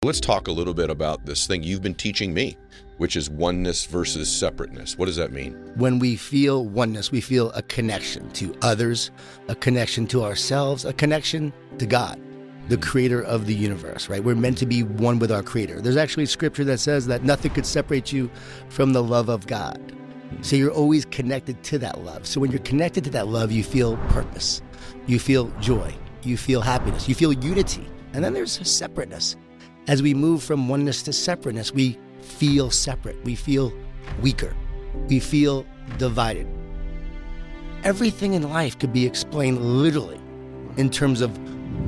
Let's talk a little bit about this thing you've been teaching me, which is oneness versus separateness. What does that mean? When we feel oneness, we feel a connection to others, a connection to ourselves, a connection to God, the creator of the universe, right? We're meant to be one with our creator. There's actually scripture that says that nothing could separate you from the love of God. So you're always connected to that love. So when you're connected to that love, you feel purpose, you feel joy, you feel happiness, you feel unity. And then there's separateness. As we move from oneness to separateness, we feel separate, we feel weaker, we feel divided. Everything in life could be explained literally in terms of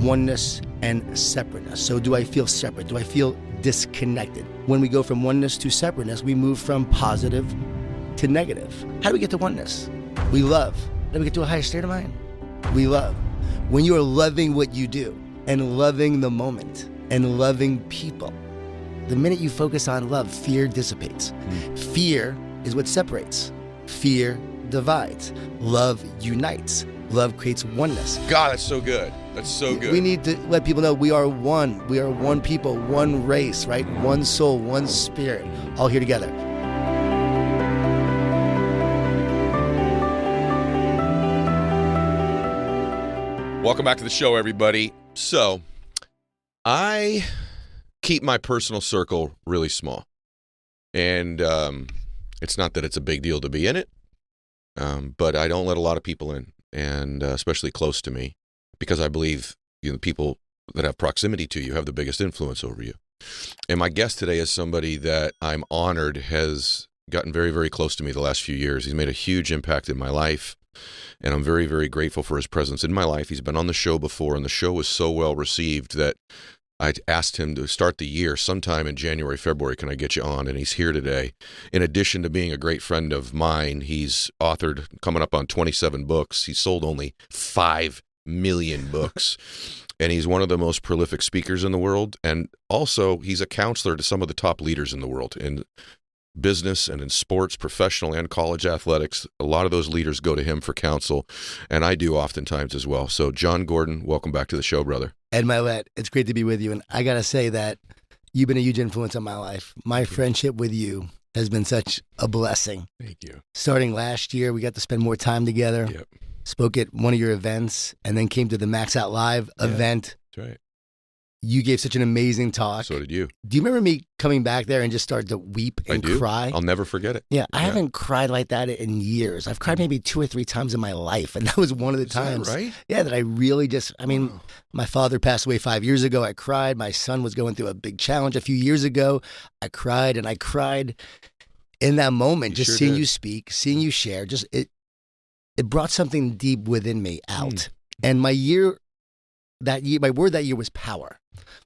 oneness and separateness. So do I feel separate? Do I feel disconnected? When we go from oneness to separateness, we move from positive to negative. How do we get to oneness? We love. How do we get to a higher state of mind? We love. When you are loving what you do and loving the moment and loving people, the minute you focus on love, fear dissipates. Fear is what separates. Fear divides. Love unites. Love creates oneness. God, that's so good. That's so good. We need to let people know we are one. We are one people, one race, right? One soul, one spirit, all here together. Welcome back to the show, everybody. So, I keep my personal circle really small. And it's not that it's a big deal to be in it, but I don't let a lot of people in, and especially close to me, because I believe the people that have proximity to you have the biggest influence over you. And my guest today is somebody that I'm honored has gotten very, very close to me the last few years. He's made a huge impact in my life. And I'm very, very grateful for his presence in my life. He's been on the show before, and the show was so well received that I asked him to start the year sometime in January, February, can I get you on? And he's here today. In addition to being a great friend of mine, he's authored, coming up on 27 books. He's sold only 5 million books. And he's one of the most prolific speakers in the world. And also, he's a counselor to some of the top leaders in the world in business and in sports, professional and college athletics. A lot of those leaders go to him for counsel, and I do oftentimes as well. So, John Gordon, welcome back to the show, brother. Ed Mylett, it's great to be with you. And I got to say that you've been a huge influence on my life. My friendship with you has been such a blessing. Thank you. Starting last year, we got to spend more time together. Yep. Spoke at one of your events, and then came to the Max Out Live event. That's right. You gave such an amazing talk. So did you. Do you remember me coming back there and just started to weep and cry? I'll never forget it. Yeah, I haven't cried like that in years. I've cried maybe 2 or 3 times in my life, and that was one of the times. That right? Yeah, that I really just, my father passed away 5 years ago. I cried. My son was going through a big challenge a few years ago. I cried, and I cried in that moment, just seeing you speak, seeing you share. Just it brought something deep within me out. And my word that year was power.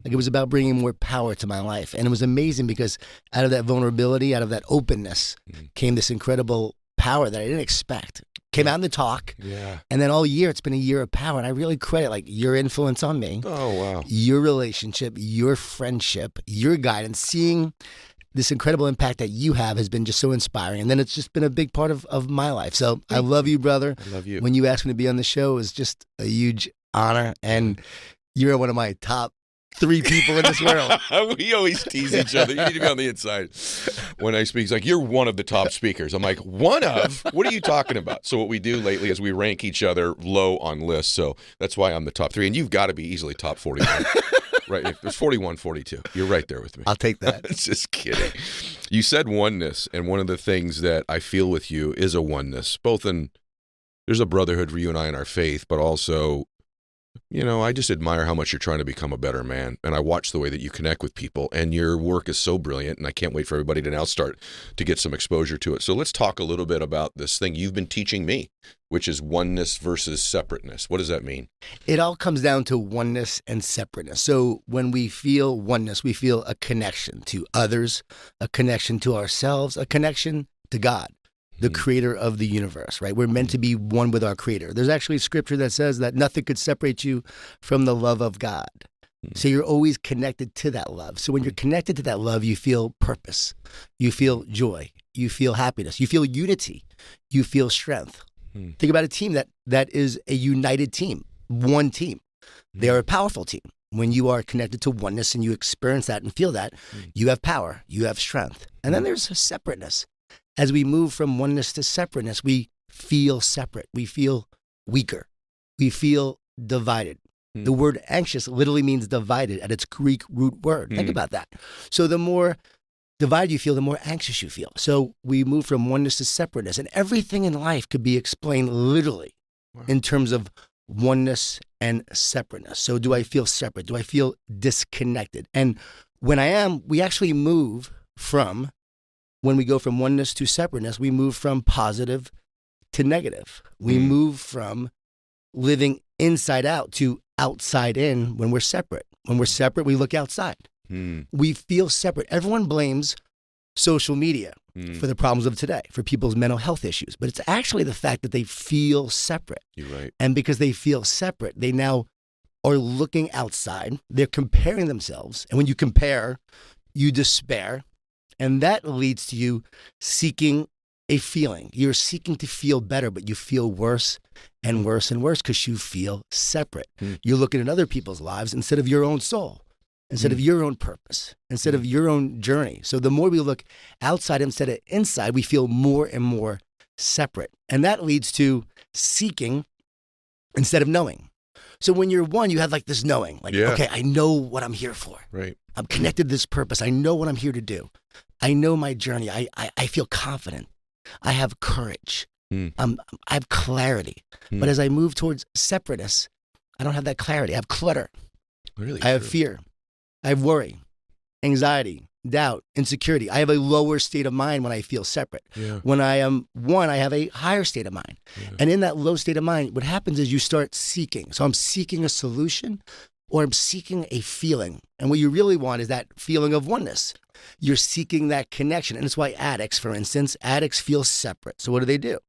Like, it was about bringing more power to my life. And it was amazing because out of that vulnerability, out of that openness, came this incredible power that I didn't expect. Came out in the talk. Yeah. And then all year, it's been a year of power. And I really credit your influence on me. Oh, wow. Your relationship, your friendship, your guidance, seeing this incredible impact that you have has been just so inspiring. And then it's just been a big part of my life. So I love you, brother. I love you. When you asked me to be on the show, it was just a huge honor. And you're one of my top 3 people in this world. We always tease each other. You need to be on the inside. When I speak, he's like, you're one of the top speakers. I'm like, one of? What are you talking about? So what we do lately is we rank each other low on lists. So that's why I'm the top 3. And you've got to be easily top 41. Right? There's 41, 42. You're right there with me. I'll take that. Just kidding. You said oneness, and one of the things that I feel with you is a oneness, both in, there's a brotherhood for you and I in our faith, but also, I just admire how much you're trying to become a better man. And I watch the way that you connect with people, and your work is so brilliant. And I can't wait for everybody to now start to get some exposure to it. So let's talk a little bit about this thing you've been teaching me, which is oneness versus separateness. What does that mean? It all comes down to oneness and separateness. So when we feel oneness, we feel a connection to others, a connection to ourselves, a connection to God, the creator of the universe, right? We're meant to be one with our creator. There's actually scripture that says that nothing could separate you from the love of God. So you're always connected to that love. So when you're connected to that love, you feel purpose, you feel joy, you feel happiness, you feel unity, you feel strength. Think about a team that is a united team, one team. They are a powerful team. when you are connected to oneness and you experience that and feel that, you have power, you have strength. And then there's a separateness. As we move from oneness to separateness, we feel separate. We feel weaker. We feel divided. The word anxious literally means divided at its Greek root word. Think about that. So the more divided you feel, the more anxious you feel. So we move from oneness to separateness. And everything in life could be explained literally in terms of oneness and separateness. So do I feel separate? Do I feel disconnected? And when I am, we actually move from, when we go from oneness to separateness, we move from positive to negative. We move from living inside out to outside in when we're separate. When we're separate, we look outside. We feel separate. Everyone blames social media for the problems of today, for people's mental health issues. But it's actually the fact that they feel separate. You're right. And because they feel separate, they now are looking outside. They're comparing themselves. And when you compare, you despair. And that leads to you seeking a feeling. You're seeking to feel better, but you feel worse and worse and worse because you feel separate. You're looking at other people's lives instead of your own soul, instead of your own purpose, instead of your own journey. So the more we look outside instead of inside, we feel more and more separate. And that leads to seeking instead of knowing. So when you're one, you have like this knowing, like, okay, I know what I'm here for. Right. I'm connected to this purpose. I know what I'm here to do. I know my journey. I feel confident. I have courage. I have clarity. But as I move towards separateness, I don't have that clarity. I have clutter. Really? I have fear. I have worry, anxiety, doubt, insecurity. I have a lower state of mind when I feel separate. When I am one, I have a higher state of mind. And in that low state of mind, what happens is you start seeking. So I'm seeking a solution or I'm seeking a feeling. And what you really want is that feeling of oneness. You're seeking that connection. And it's why addicts, for instance, feel separate. So what do?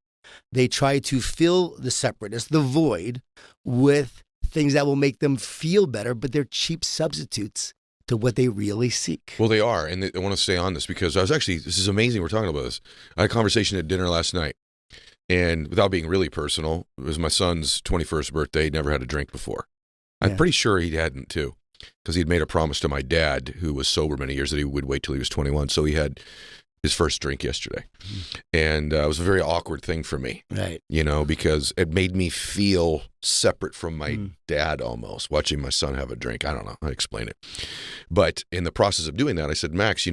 They try to fill the separateness, the void, with things that will make them feel better, but they're cheap substitutes to what they really seek. Well, they are. And I want to stay on this because this is amazing we're talking about this. I had a conversation at dinner last night. And without being really personal, it was my son's 21st birthday. He'd never had a drink before. I'm pretty sure he hadn't too, because he'd made a promise to my dad, who was sober many years, that he would wait till he was 21. So he had his first drink yesterday. And it was a very awkward thing for me, because it made me feel separate from my dad almost, watching my son have a drink. I don't know how to explain it. But in the process of doing that, I said, Max, I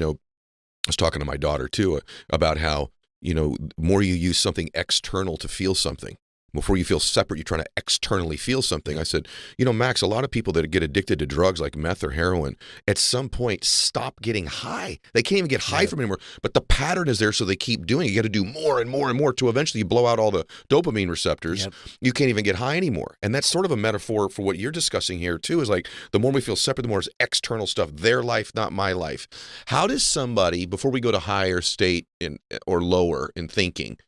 was talking to my daughter too about how, the more you use something external to feel something, before you feel separate, you're trying to externally feel something. I said, Max, a lot of people that get addicted to drugs like meth or heroin, at some point stop getting high. They can't even get high from it anymore. But the pattern is there, so they keep doing it. You got to do more and more and more to eventually you blow out all the dopamine receptors. You can't even get high anymore. And that's sort of a metaphor for what you're discussing here too, is like the more we feel separate, the more is external stuff, their life, not my life. How does somebody, before we go to higher state or lower in thinking,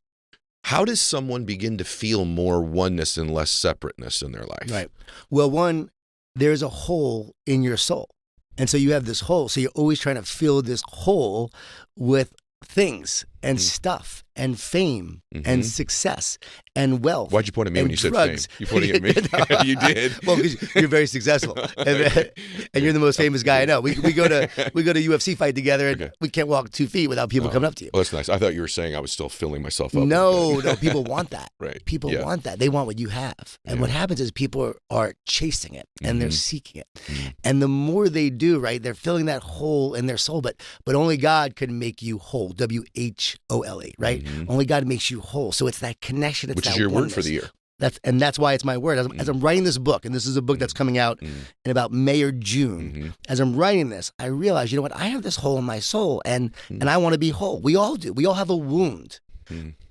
how does someone begin to feel more oneness and less separateness in their life? Right. Well, one, there's a hole in your soul. And so you have this hole. So you're always trying to fill this hole with things and stuff and fame and success and wealth. Why'd you point at me when you drugs. said fame? You pointing at me? You did. Well, because you're very successful, and you're the most famous guy I know. We go to UFC fight together, and we can't walk 2 feet without people coming up to you. Well, that's nice. I thought you were saying I was still filling myself up. No, people want that. Right. People want that. They want what you have. And what happens is people are chasing it and they're seeking it. And the more they do, right, they're filling that hole in their soul. But only God can make you whole. WHOLE, right? Only God makes you whole. So it's that connection. It's which that is your oneness. word for the year. That's why it's my word. As I'm writing this book, and this is a book that's coming out in about May or June, as I'm writing this, I realize, I have this hole in my soul, and I want to be whole. We all do. We all have a wound.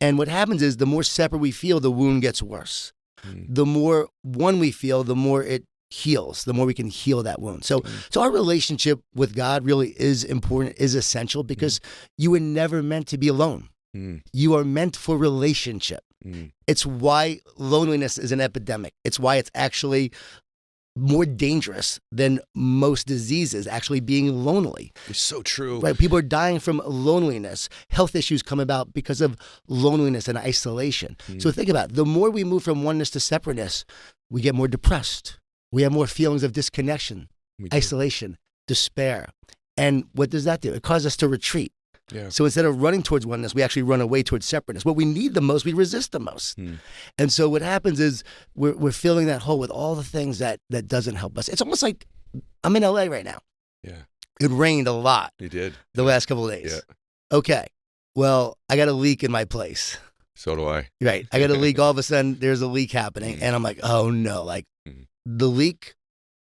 And what happens is the more separate we feel, the wound gets worse. The more one we feel, the more it heals, the more we can heal that wound. So our relationship with God really is important, is essential, because you were never meant to be alone. You are meant for relationship. It's why loneliness is an epidemic. It's why it's actually more dangerous than most diseases, actually being lonely. It's so true. Right? People are dying from loneliness. Health issues come about because of loneliness and isolation. So think about it. The more we move from oneness to separateness, we get more depressed. We have more feelings of disconnection. isolation, despair. And what does that do? It causes us to retreat. Yeah. So instead of running towards oneness, we actually run away towards separateness. What we need the most, we resist the most. And so what happens is we're filling that hole with all the things that doesn't help us. It's almost like I'm in LA right now. Yeah. It rained a lot. It did. The last couple of days. Yeah. Okay. Well, I got a leak in my place. So do I. Right. I got a leak. All of a sudden, there's a leak happening. And I'm like, oh no. Like the leak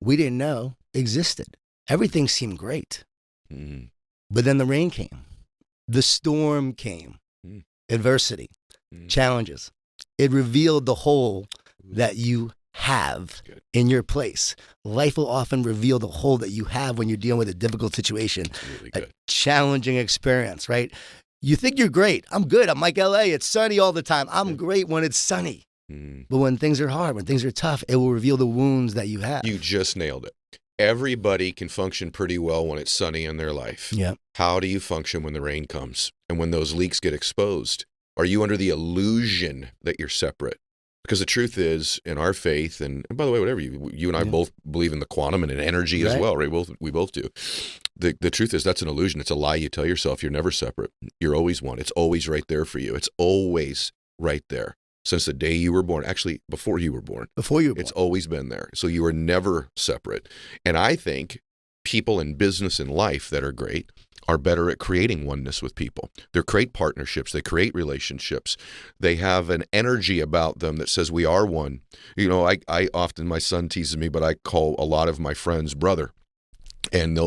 we didn't know existed. Everything seemed great. But then the rain came. The storm came. Adversity. Challenges. It revealed the hole that you have in your place. Life will often reveal the hole that you have when you're dealing with a difficult situation, a challenging experience, right? You think you're great. I'm good. I'm like LA. It's sunny all the time. I'm great when it's sunny. But when things are hard, when things are tough, it will reveal the wounds that you have. You just nailed it. Everybody can function pretty well when it's sunny in their life. Yeah. How do you function when the rain comes and when those leaks get exposed? Are you under the illusion that you're separate? Because the truth is, in our faith, and by the way, whatever you and I both believe in the quantum and in energy as well, right? We both do. The truth is that's an illusion. It's a lie you tell yourself. You're never separate. You're always one. It's always right there for you. It's always right there. Since the day you were born, actually before you were born. It's always been there. So you are never separate. And I think people in business and life that are great are better at creating oneness with people. They create partnerships. They create relationships. They have an energy about them that says we are one. You know, I often, my son teases me, but I call a lot of my friends brother. And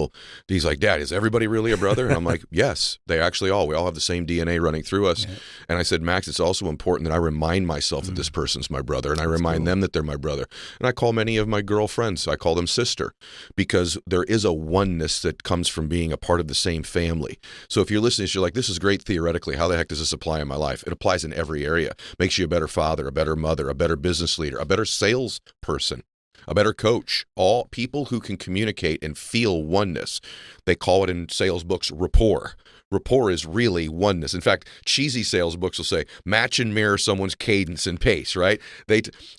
he's like, Dad, is everybody really a brother? And I'm like, yes, they actually all. We all have the same DNA running through us. Yeah. And I said, Max, it's also important that I remind myself that this person's my brother, and I remind them that they're my brother. And I call many of my girlfriends, I call them sister, because there is a oneness that comes from being a part of the same family. So if you're listening, you're like, this is great theoretically. How the heck does this apply in my life? It applies in every area. Makes you a better father, a better mother, a better business leader, a better salesperson, a better coach. All people who can communicate and feel oneness. They call it in sales books rapport. Rapport is really oneness. In fact, cheesy sales books will say, match and mirror someone's cadence and pace, right?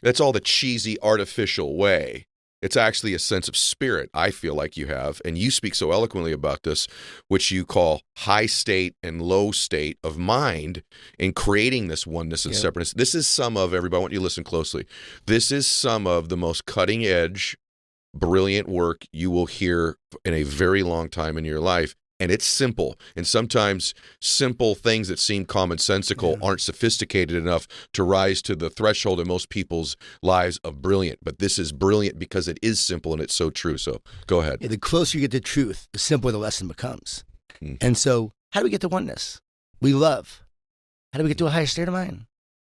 That's all the cheesy, artificial way. It's actually a sense of spirit, I feel like you have. And you speak so eloquently about this, which you call high state and low state of mind in creating this oneness and separateness. This is some of, everybody, I want you to listen closely. This is some of the most cutting edge, brilliant work you will hear in a very long time in your life. And it's simple. And sometimes simple things that seem commonsensical aren't sophisticated enough to rise to the threshold in most people's lives of brilliant. But this is brilliant because it is simple and it's so true. So go ahead. Yeah, the closer you get to truth, the simpler the lesson becomes. And so how do we get to oneness? We love. How do we get to a higher state of mind?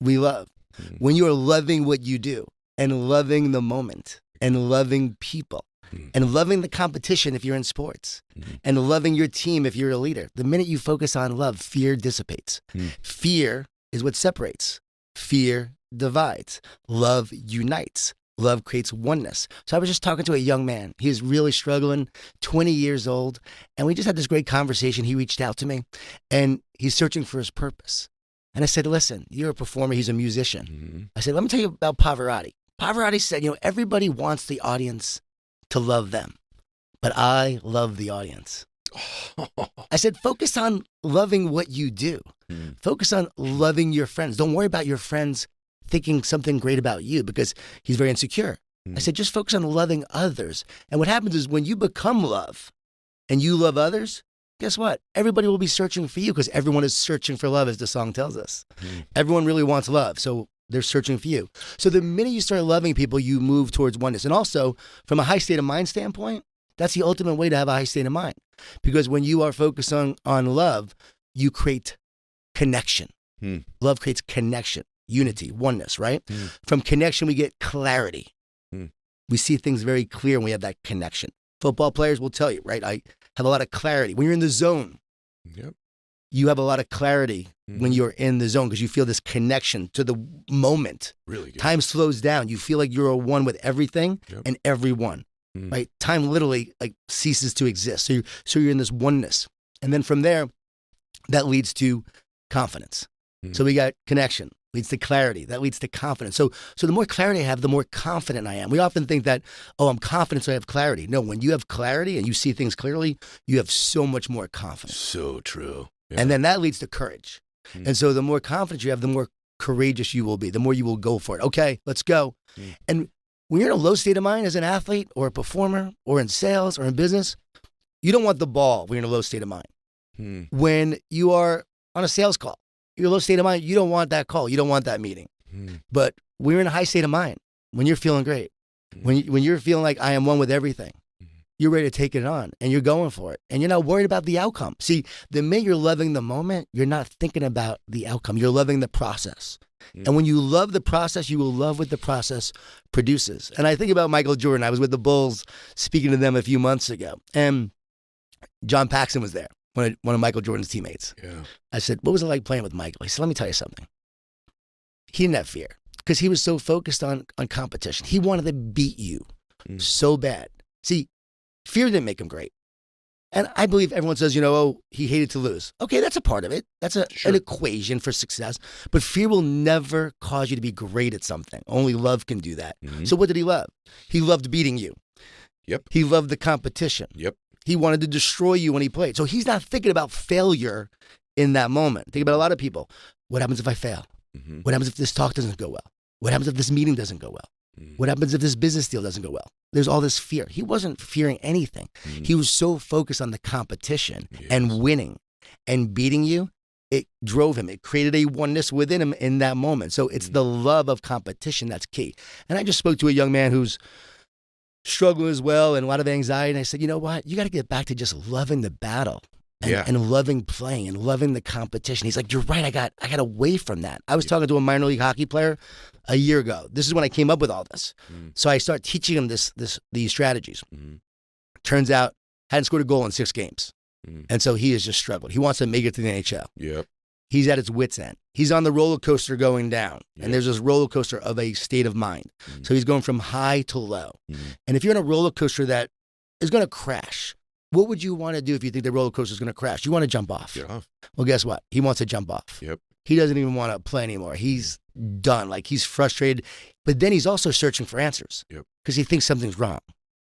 We love. When you are loving what you do and loving the moment and loving people, and loving the competition if you're in sports, and loving your team if you're a leader. The minute you focus on love, fear dissipates. Fear is what separates. Fear divides. Love unites. Love creates oneness. So I was just talking to a young man. He is really struggling, 20 years old, and we just had this great conversation. He reached out to me, and he's searching for his purpose. And I said, listen, you're a performer. He's a musician. I said, let me tell you about Pavarotti. Pavarotti said, everybody wants the audience to love them, but I love the audience. I said, focus on loving what you do. Focus on loving your friends. Don't worry about your friends thinking something great about you because he's very insecure. I said, just focus on loving others. And what happens is when you become love and you love others, guess what? Everybody will be searching for you because everyone is searching for love, as the song tells us. Everyone really wants love. So they're searching for you. So the minute you start loving people, you move towards oneness. And also, from a high state of mind standpoint, that's the ultimate way to have a high state of mind. Because when you are focused on love, you create connection. Love creates connection, unity, oneness, right? From connection, we get clarity. We see things very clear when we have that connection. Football players will tell you, right? I have a lot of clarity. When you're in the zone, you have a lot of clarity when you're in the zone because you feel this connection to the moment. Really good. Time slows down. You feel like you're a one with everything and everyone, right? Time literally ceases to exist. So you're in this oneness. And then from there, that leads to confidence. So we got connection. leads to clarity. That leads to confidence. So the more clarity I have, the more confident I am. We often think that, oh, I'm confident, so I have clarity. No, when you have clarity and you see things clearly, you have so much more confidence. So true. Yeah. And then that leads to courage. And so the more confidence you have, the more courageous you will be, the more you will go for it. Okay, let's go. And when you're in a low state of mind as an athlete or a performer or in sales or in business, you don't want the ball when you're in a low state of mind. When you are on a sales call, you're in a low state of mind, you don't want that call. You don't want that meeting. But when you're in a high state of mind, when you're feeling great, when you're feeling like I am one with everything, you're ready to take it on and you're going for it. And you're not worried about the outcome. See, the minute you're loving the moment, you're not thinking about the outcome. You're loving the process. And when you love the process, you will love what the process produces. And I think about Michael Jordan. I was with the Bulls speaking to them a few months ago. And John Paxson was there, one of Michael Jordan's teammates. Yeah. I said, what was it like playing with Michael? He said, let me tell you something. He didn't have fear because he was so focused on competition. He wanted to beat you so bad. See, fear didn't make him great. And I believe everyone says, oh, he hated to lose. Okay, that's a part of it. That's an equation for success. But fear will never cause you to be great at something. Only love can do that. So what did he love? He loved beating you. Yep. He loved the competition. Yep. He wanted to destroy you when he played. So he's not thinking about failure in that moment. Think about a lot of people. What happens if I fail? What happens if this talk doesn't go well? What happens if this meeting doesn't go well? What happens if this business deal doesn't go well? There's all this fear. He wasn't fearing anything. He was so focused on the competition and winning and beating you. It drove him. It created a oneness within him in that moment. So it's the love of competition that's key. And I just spoke to a young man who's struggling as well and a lot of anxiety. And I said, you know what? You got to get back to just loving the battle. And loving playing and loving the competition. He's like, you're right. I got away from that. I was talking to a minor league hockey player a year ago. This is when I came up with all this. So I start teaching him these strategies. Turns out, hadn't scored a goal in 6 games. And so he has just struggled. He wants to make it to the NHL. Yep. He's at his wit's end. He's on the roller coaster going down. And there's this roller coaster of a state of mind. So he's going from high to low. And if you're in a roller coaster that is going to crash, what would you want to do if you think the roller coaster is going to crash? You want to jump off. Get off. Well, guess what? He wants to jump off. Yep. He doesn't even want to play anymore. He's done. Like, he's frustrated. But then he's also searching for answers. Yep. Because he thinks something's wrong.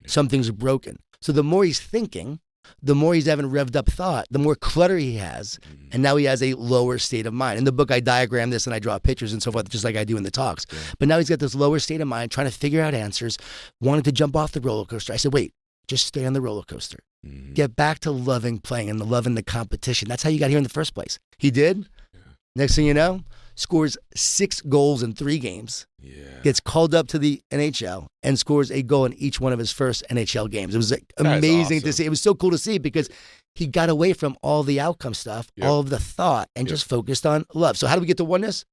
Yep. Something's broken. So the more he's thinking, the more he's having revved up thought, the more clutter he has. And now he has a lower state of mind. In the book, I diagram this and I draw pictures and so forth, just like I do in the talks. Yeah. But now he's got this lower state of mind, trying to figure out answers, wanting to jump off the roller coaster. I said, wait, just stay on the roller coaster. Get back to loving playing and loving the competition. That's how you got here in the first place. He did. Yeah. Next thing you know, scores 6 goals in 3 games. Yeah. Gets called up to the NHL and scores a goal in each one of his first NHL games. It was amazing to see. It was so cool to see because he got away from all the outcome stuff, all of the thought, and just focused on love. So how do we get to oneness?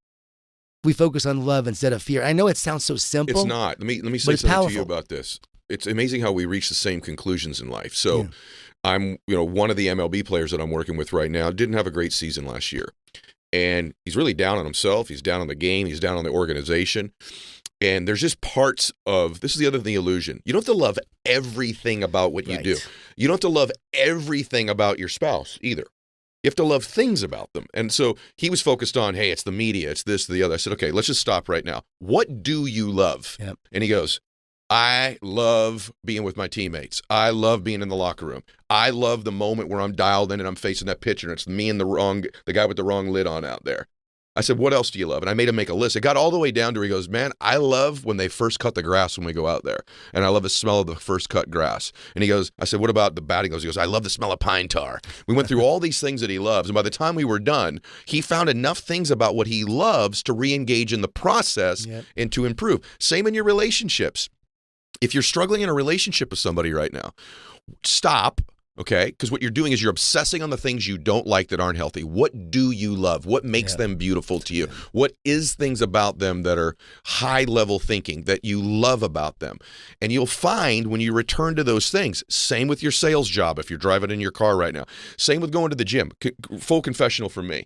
We focus on love instead of fear. I know it sounds so simple. It's not. Let me say something to you about this. It's amazing how we reach the same conclusions in life. So I'm, one of the MLB players that I'm working with right now didn't have a great season last year. And he's really down on himself. He's down on the game. He's down on the organization. And there's just parts of, this is the other thing, the illusion. You don't have to love everything about what you do. You don't have to love everything about your spouse either. You have to love things about them. And so he was focused on, hey, it's the media, it's this, the other. I said, okay, let's just stop right now. What do you love? Yep. And he goes, I love being with my teammates. I love being in the locker room. I love the moment where I'm dialed in and I'm facing that pitcher and it's me and the guy with the wrong lid on out there. I said, what else do you love? And I made him make a list. It got all the way down to where he goes, man, I love when they first cut the grass when we go out there. And I love the smell of the first cut grass. And he goes, I said, what about the batting? He goes, I love the smell of pine tar. We went through all these things that he loves. And by the time we were done, he found enough things about what he loves to re-engage in the process and to improve. Same in your relationships. If you're struggling in a relationship with somebody right now, stop, okay? Because what you're doing is you're obsessing on the things you don't like that aren't healthy. What do you love? What makes them beautiful to you? What is things about them that are high-level thinking that you love about them? And you'll find when you return to those things, same with your sales job if you're driving in your car right now. Same with going to the gym. Full confessional from me.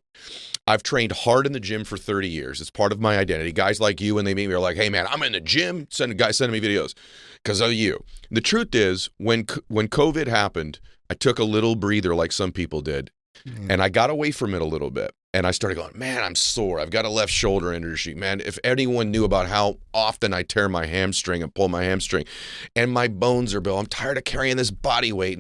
I've trained hard in the gym for 30 years. It's part of my identity. Guys like you, when they meet me, are like, hey, man, I'm in the gym. Guys sending me videos because of you. The truth is, when COVID happened, I took a little breather like some people did, and I got away from it a little bit. And I started going, man, I'm sore. I've got a left shoulder injury. Man, if anyone knew about how often I tear my hamstring and pull my hamstring, and my bones are built, I'm tired of carrying this body weight.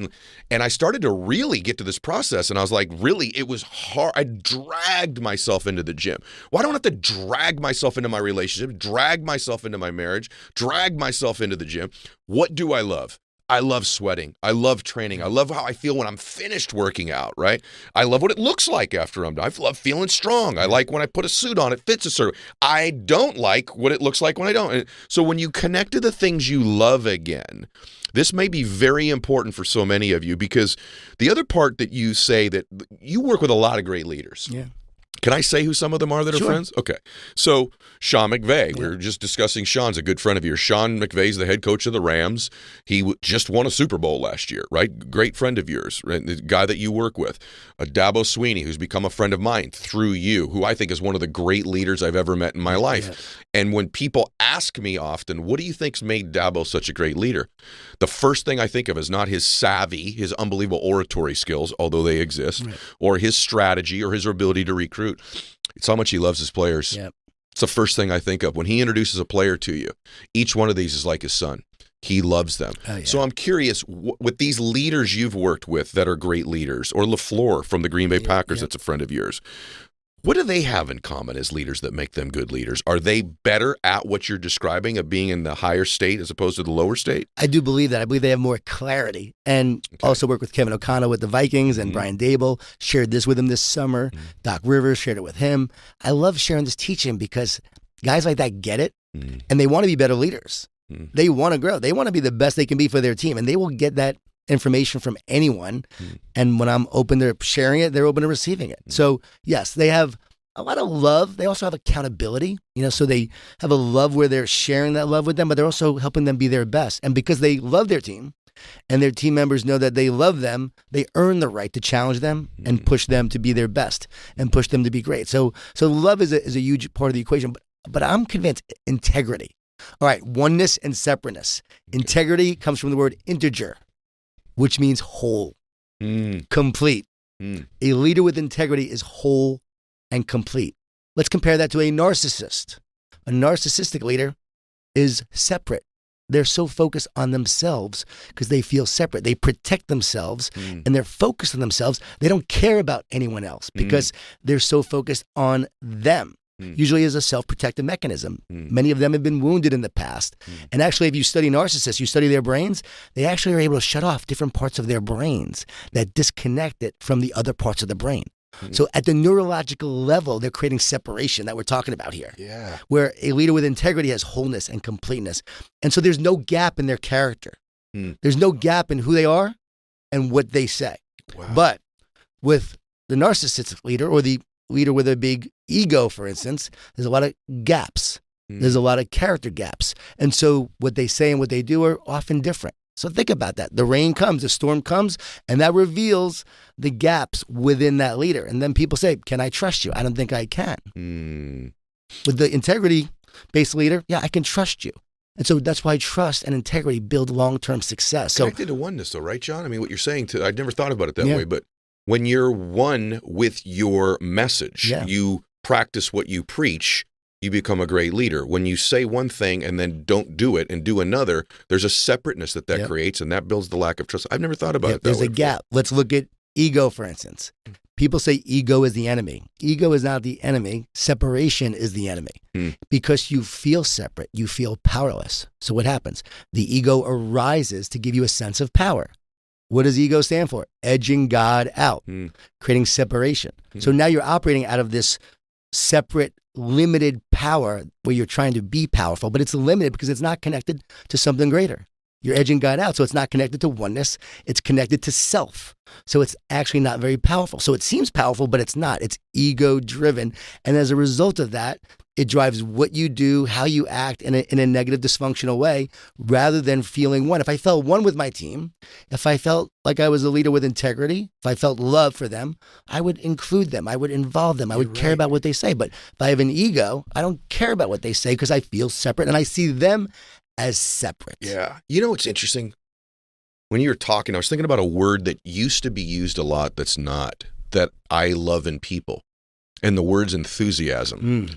And I started to really get to this process, and I was like, really, it was hard. I dragged myself into the gym. Well, I don't have to drag myself into my relationship, drag myself into my marriage, drag myself into the gym. What do I love? I love sweating. I love training. I love how I feel when I'm finished working out, right? I love what it looks like after I'm done. I love feeling strong. I like when I put a suit on, it fits a certain. I don't like what it looks like when I don't. And so when you connect to the things you love again, this may be very important for so many of you, because the other part that you say that you work with a lot of great leaders. Yeah. Can I say who some of them are that are Sure. friends? Okay. So Sean McVay, we were just discussing Sean's a good friend of yours. Sean McVay's the head coach of the Rams. He just won a Super Bowl last year, right? Great friend of yours, right? The guy that you work with. Dabo Sweeney, who's become a friend of mine through you, who I think is one of the great leaders I've ever met in my life. Yeah. And when people ask me often, what do you think's made Dabo such a great leader? The first thing I think of is not his savvy, his unbelievable oratory skills, although they exist, right, or his strategy or his ability to recruit. It's how much he loves his players. Yep. It's the first thing I think of. When he introduces a player to you, each one of these is like his son. He loves them. Oh, yeah. So I'm curious, with these leaders you've worked with that are great leaders, or LaFleur from the Green Bay Packers, that's a friend of yours, what do they have in common as leaders that make them good leaders? Are they better at what you're describing of being in the higher state as opposed to the lower state? I do believe that. I believe they have more clarity. And also work with Kevin O'Connell with the Vikings, and Brian Dable shared this with him this summer. Doc Rivers shared it with him. I love sharing this teaching because guys like that get it, and they want to be better leaders. They want to grow. They want to be the best they can be for their team, and they will get that information from anyone. And when I'm open to sharing it, they're open to receiving it. So yes, they have a lot of love. They also have accountability, so they have a love where they're sharing that love with them, but they're also helping them be their best. And because they love their team and their team members know that they love them, they earn the right to challenge them and push them to be their best and push them to be great. So love is a huge part of the equation, but I'm convinced integrity. All right. Oneness and separateness. Integrity comes from the word integer, which means whole, complete. A leader with integrity is whole and complete. Let's compare that to a narcissist. A narcissistic leader is separate. They're so focused on themselves because they feel separate. They protect themselves and they're focused on themselves. They don't care about anyone else because they're so focused on them. Usually as a self-protective mechanism. Many of them have been wounded in the past. And actually, if you study narcissists, you study their brains, they actually are able to shut off different parts of their brains that disconnect it from the other parts of the brain. So at the neurological level, they're creating separation that we're talking about here. Yeah. Where a leader with integrity has wholeness and completeness. And so there's no gap in their character. There's no gap in who they are and what they say. Wow. But with the narcissistic leader or the leader with a big ego, for instance, there's a lot of gaps. There's a lot of character gaps. And so what they say and what they do are often different. So think about that. The rain comes, the storm comes, and that reveals the gaps within that leader. And then people say, can I trust you? I don't think I can. With the integrity-based leader, yeah, I can trust you. And so that's why trust and integrity build long-term success. Connected to oneness though, right, John? I mean, what you're saying, I'd never thought about it that way, but when you're one with your message, you practice what you preach, you become a great leader. When you say one thing and then don't do it and do another, there's a separateness that creates, and that builds the lack of trust. I've never thought about it that There's way a gap. Let's look at ego, for instance. People say ego is the enemy. Ego is not the enemy. Separation is the enemy. Because you feel separate, you feel powerless. So what happens? The ego arises to give you a sense of power. What does ego stand for? Edging God out, creating separation. So now you're operating out of this separate, limited power where you're trying to be powerful, but it's limited because it's not connected to something greater. You're edging God out, so it's not connected to oneness. It's connected to self. So it's actually not very powerful. So it seems powerful, but it's not. It's ego-driven. And as a result of that, it drives what you do, how you act in a negative, dysfunctional way, rather than feeling one. If I felt one with my team, if I felt like I was a leader with integrity, if I felt love for them, I would include them. I would involve them. I would care about what they say. But if I have an ego, I don't care about what they say because I feel separate and I see them as separate. Yeah. You know what's interesting? When you were talking, I was thinking about a word that used to be used a lot that's not, that I love in people. and the word's enthusiasm.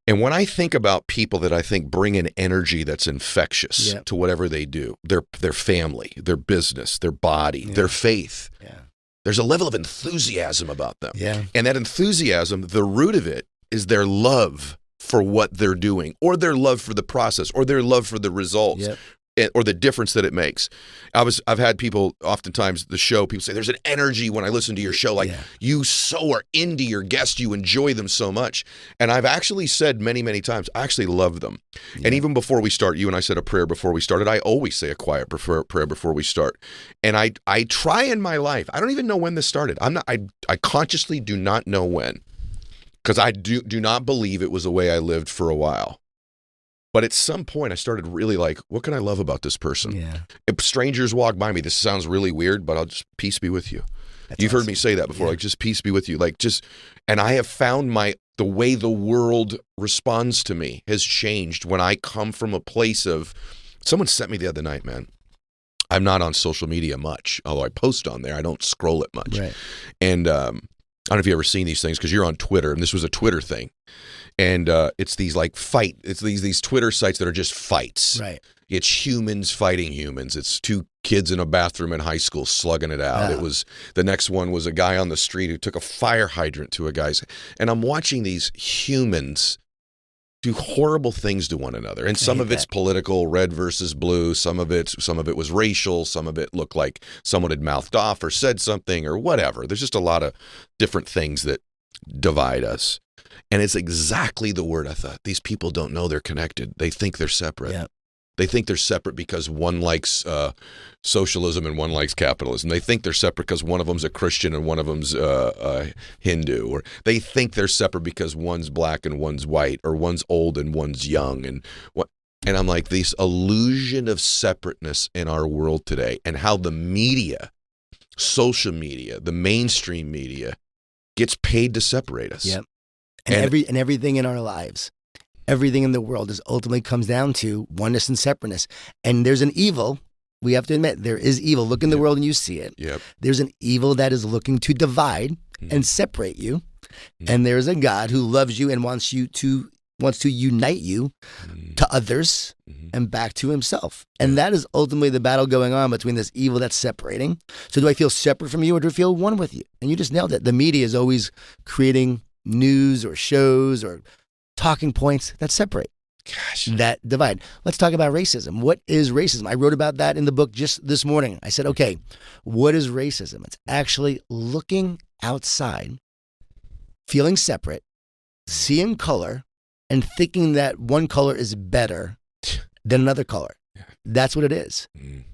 And when I think about people that I think bring an energy that's infectious to whatever they do, their family, their business, their body, their faith, there's a level of enthusiasm about them. And that enthusiasm, the root of it is their love for what they're doing, or their love for the process, or their love for the results. Or the difference that it makes. I've had people, oftentimes the show, people say, there's an energy when I listen to your show, like you so are into your guests, you enjoy them so much. And I've actually said many, many times, I actually love them. And even before we start, you and I said a prayer before we started. I always say a quiet prayer before we start. And I try in my life, I don't even know when this started. I consciously do not know when, because I do not believe it was the way I lived for a while. But at some point, I started really like, what can I love about this person? If strangers walk by me, this sounds really weird, but I'll just, peace be with you. You've heard me say that before, like just peace be with you. Like just, and I have found the way the world responds to me has changed when I come from a place of, someone sent me the other night, man. I'm not on social media much, although I post on there. I don't scroll it much. And I don't know if you've ever seen these things because you're on Twitter, and this was a Twitter thing. And it's these like it's these Twitter sites that are just fights. It's humans fighting humans. It's two kids in a bathroom in high school slugging it out. It was, the next one was a guy on the street who took a fire hydrant to a guy's, and I'm watching these humans do horrible things to one another. And some of it's political, red versus blue. Some of it was racial. Some of it looked like someone had mouthed off or said something or whatever. There's just a lot of different things that divide us. And it's exactly the word I thought. These people don't know they're connected. They think they're separate. They think they're separate because one likes socialism and one likes capitalism. They think they're separate because one of them's a Christian and one of them's a Hindu. Or they think they're separate because one's black and one's white, or one's old and one's young. And I'm like, this illusion of separateness in our world today, and how the media, social media, the mainstream media, gets paid to separate us. And everything in our lives, everything in the world ultimately comes down to oneness and separateness. And there's an evil, we have to admit, there is evil. Look in the world and you see it. There's an evil that is looking to divide and separate you. And there's a God who loves you and wants to unite you to others and back to himself. And that is ultimately the battle going on between this evil that's separating. So do I feel separate from you, or do I feel one with you? And you just nailed it. The media is always creating news or shows or talking points that separate, that divide. Let's talk about racism. What is racism? I wrote about that in the book just this morning. I said, okay, what is racism? It's actually looking outside, feeling separate, seeing color, and thinking that one color is better than another color. That's what it is.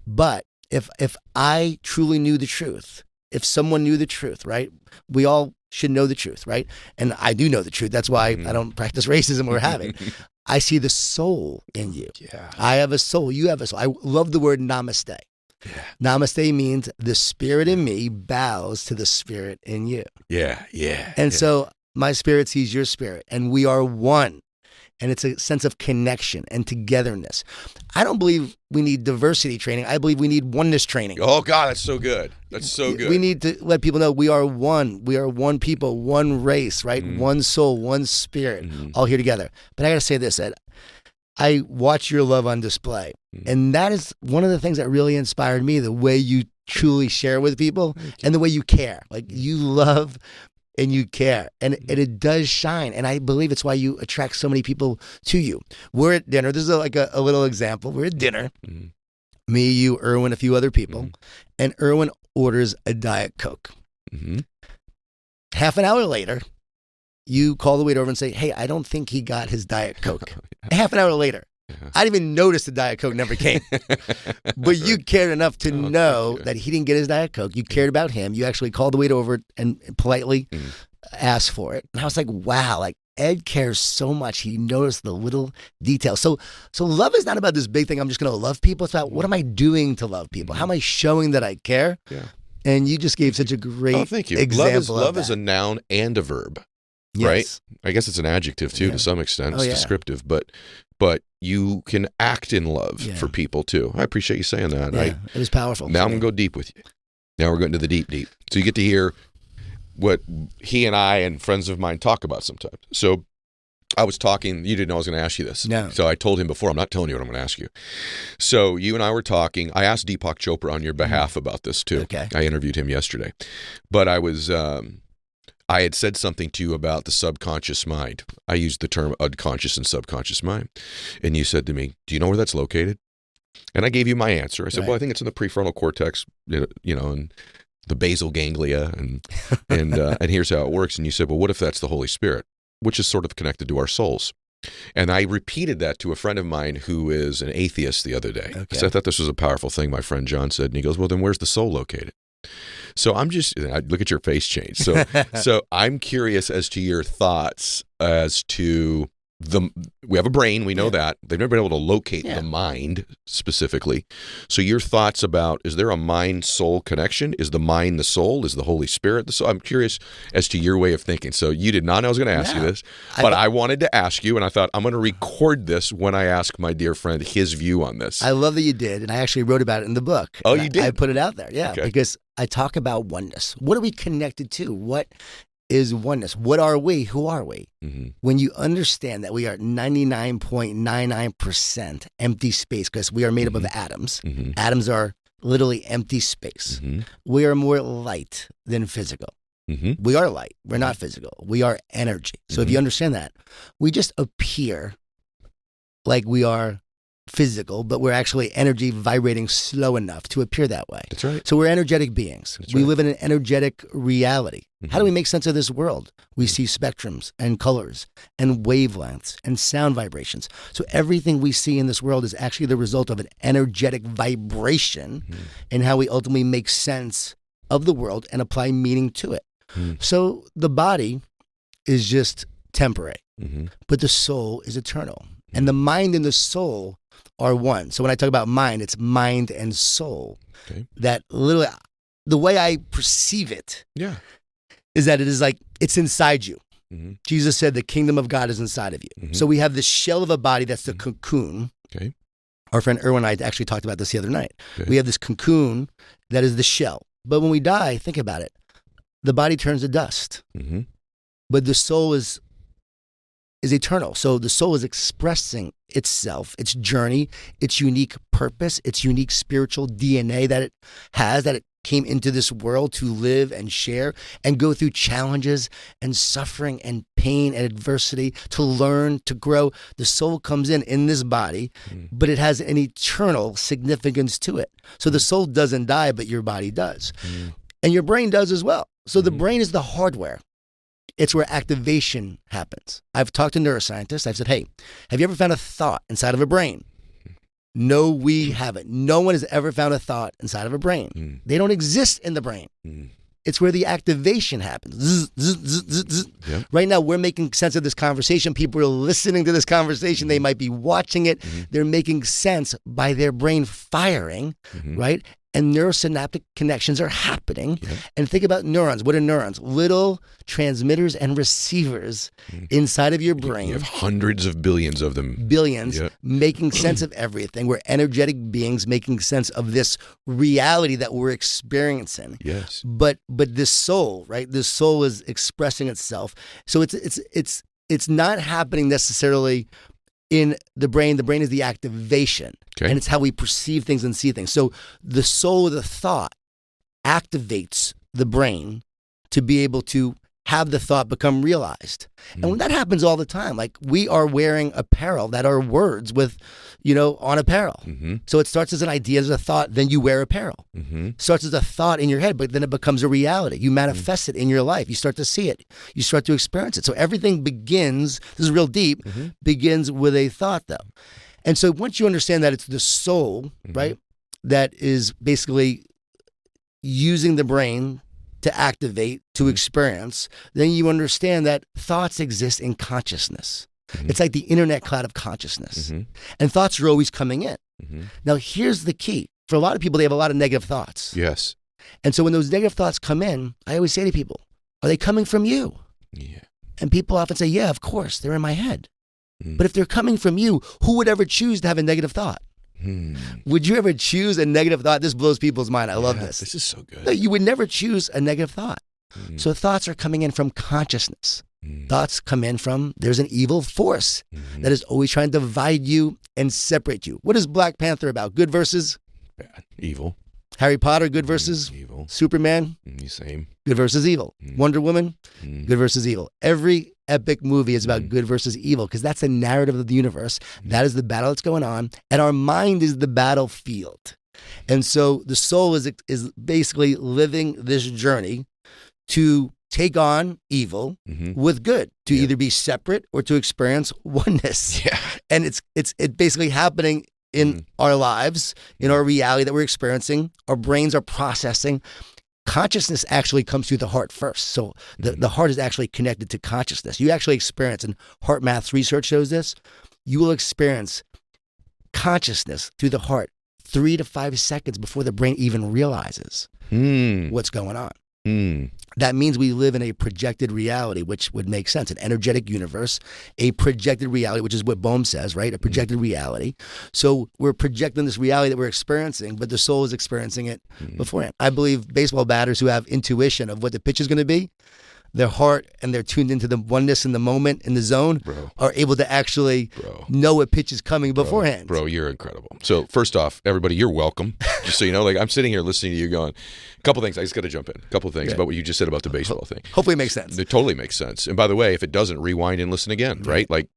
But if I truly knew the truth, if someone knew the truth, right? We all should know the truth, right? And I do know the truth. That's why I don't practice racism or have it. I see the soul in you. I have a soul. You have a soul. I love the word namaste. Namaste means the spirit in me bows to the spirit in you. And so my spirit sees your spirit, and we are one. And it's a sense of connection and togetherness. I don't believe we need diversity training. I believe we need oneness training. Oh, God, that's so good. That's so good. We need to let people know we are one. We are one people, one race, right? One soul, one spirit, all here together. But I got to say this, Ed. I watch your love on display. And that is one of the things that really inspired me, the way you truly share with people and the way you care. Like you love and you care, and it does shine. And I believe it's why you attract so many people to you. We're at dinner. This is like a little example. We're at dinner, me, you, Erwin, a few other people, and Erwin orders a Diet Coke. Half an hour later, you call the waiter over and say, hey, I don't think he got his Diet Coke. Half an hour later. I didn't even notice the Diet Coke never came. But you cared enough to know that he didn't get his Diet Coke. You cared about him. You actually called the waiter over and politely asked for it. And I was like, wow, like Ed cares so much. He noticed the little details. So love is not about this big thing. I'm just going to love people. It's about what am I doing to love people? How am I showing that I care? And you just gave such a great thank you. example Love is a noun and a verb, right? I guess it's an adjective too, to some extent. It's descriptive, but you can act in love for people too. I appreciate you saying that. It was powerful. Now I'm going to go deep with you. Now we're going to the deep. So you get to hear what he and I and friends of mine talk about sometimes. So I was talking, you didn't know I was going to ask you this. No. So I told him before, I'm not telling you what I'm going to ask you. So you and I were talking. I asked Deepak Chopra on your behalf about this too. Okay. I interviewed him yesterday. But I had said something to you about the subconscious mind. I used the term unconscious and subconscious mind. And you said to me, do you know where that's located? And I gave you my answer. I said, well, I think it's in the prefrontal cortex, and the basal ganglia, and here's how it works. And you said, well, what if that's the Holy Spirit, which is sort of connected to our souls? And I repeated that to a friend of mine who is an atheist the other day. Okay. So I thought this was a powerful thing, my friend John said. And he goes, well, then where's the soul located? So I look at your face change. So I'm curious as to your thoughts as to we have a brain, we know that. They've never been able to locate the mind specifically. So your thoughts about, is there a mind-soul connection? Is the mind the soul? Is the Holy Spirit the soul? I'm curious as to your way of thinking. So you did not know I was going to ask you this, but I wanted to ask you, and I thought I'm going to record this when I ask my dear friend his view on this. I love that you did, and I actually wrote about it in the book. Oh, you did? I put it out there, Okay. because I talk about oneness. What are we connected to? What is oneness? What are we? Who are we? Mm-hmm. When you understand that we are 99.99% empty space, because we are made up of atoms. Mm-hmm. Atoms are literally empty space. Mm-hmm. We are more light than physical. Mm-hmm. We are light. We're not physical. We are energy. So if you understand that, we just appear like we are physical, but we're actually energy vibrating slow enough to appear that way. That's right. So we're energetic beings. We live in an energetic reality. Mm-hmm. How do we make sense of this world? We see spectrums and colors and wavelengths and sound vibrations. So everything we see in this world is actually the result of an energetic vibration and how we ultimately make sense of the world and apply meaning to it. So the body is just temporary, but the soul is eternal. And the mind and the soul are one. So when I talk about mind, it's mind and soul. Okay. That literally, the way I perceive it is that it is like it's inside you. Mm-hmm. Jesus said the kingdom of God is inside of you. Mm-hmm. So we have this shell of a body that's the cocoon. Okay. Our friend Erwin and I actually talked about this the other night. Okay. We have this cocoon that is the shell. But when we die, think about it. The body turns to dust. Mm-hmm. But the soul is eternal. So the soul is expressing itself, its journey, its unique purpose, its unique spiritual DNA that it has, that it came into this world to live and share and go through challenges and suffering and pain and adversity, to learn, to grow. The soul comes in this body, but it has an eternal significance to it. So the soul doesn't die, but your body does. And your brain does as well. So the brain is the hardware. It's where activation happens. I've talked to neuroscientists. I've said, hey, have you ever found a thought inside of a brain? No, we haven't. No one has ever found a thought inside of a brain. They don't exist in the brain. It's where the activation happens. Zzz, zzz, zzz, zzz, zzz. Yep. Right now, we're making sense of this conversation. People are listening to this conversation. They might be watching it. They're making sense by their brain firing, right? And neurosynaptic connections are happening. Yep. And think about neurons. What are neurons? Little transmitters and receivers inside of your brain. You have hundreds of billions of them. Billions, Yep. making sense of everything. We're energetic beings making sense of this reality that we're experiencing. Yes. But this soul, right? This soul is expressing itself. So it's not happening necessarily in the brain. The brain is the activation. Okay. And it's how we perceive things and see things. So the soul of the thought activates the brain to be able to have the thought become realized. And when that happens all the time, like we are wearing apparel that are words with, on apparel. So it starts as an idea, as a thought, then you wear apparel. Starts as a thought in your head, but then it becomes a reality. You manifest it in your life. You start to see it. You start to experience it. So everything begins, this is real deep, begins with a thought though. And so once you understand that it's the soul, right, that is basically using the brain to activate, to experience, then you understand that thoughts exist in consciousness. It's like the internet cloud of consciousness. And thoughts are always coming in. Now, here's the key. For a lot of people, they have a lot of negative thoughts. Yes. And so when those negative thoughts come in, I always say to people, are they coming from you? Yeah. And people often say, yeah, of course, they're in my head. But if they're coming from you, who would ever choose to have a negative thought? Would you ever choose a negative thought? This blows people's mind. I love this. This is so good. No, you would never choose a negative thought. So thoughts are coming in from consciousness. Thoughts come in from, there's an evil force that is always trying to divide you and separate you. What is Black Panther about? Good versus? Bad. Evil. Harry Potter, good versus? Evil. Superman? Same. Good versus evil. Wonder Woman? Good versus evil. Every epic movie is about good versus evil because that's the narrative of the universe. That is the battle that's going on. And our mind is the battlefield. And so the soul is basically living this journey to take on evil with good, to either be separate or to experience oneness. Yeah. And it's basically happening in our lives, in our reality that we're experiencing. Our brains are processing. Consciousness actually comes through the heart first. So the heart is actually connected to consciousness. You actually experience, and heart math research shows this, you will experience consciousness through the heart 3 to 5 seconds before the brain even realizes what's going on. That means we live in a projected reality, which would make sense. An energetic universe, a projected reality, which is what Bohm says, right? A projected reality. So we're projecting this reality that we're experiencing, but the soul is experiencing it beforehand. I believe baseball batters who have intuition of what the pitch is going to be, their heart, and they're tuned into the oneness in the moment, in the zone, are able to actually know what pitch is coming beforehand. Bro, you're incredible. So first off, everybody, you're welcome. Just so you know, like I'm sitting here listening to you going, a couple things. I just got to jump in. A couple of things about what you just said about the baseball thing. Hopefully it makes sense. It totally makes sense. And by the way, if it doesn't, rewind and listen again, right? Like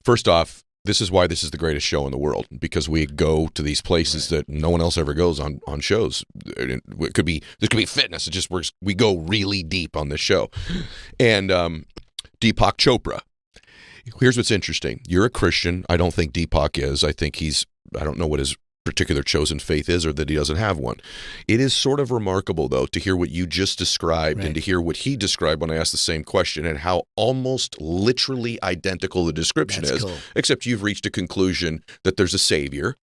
first off, this is why this is the greatest show in the world, because we go to these places that no one else ever goes on shows. This could be fitness. It just works. We go really deep on this show. And Deepak Chopra. Here's what's interesting. You're a Christian. I don't think Deepak is. I think I don't know what his particular chosen faith is, or that he doesn't have one. It is sort of remarkable, though, to hear what you just described and to hear what he described when I asked the same question, and how almost literally identical the description is, except you've reached a conclusion that there's a savior,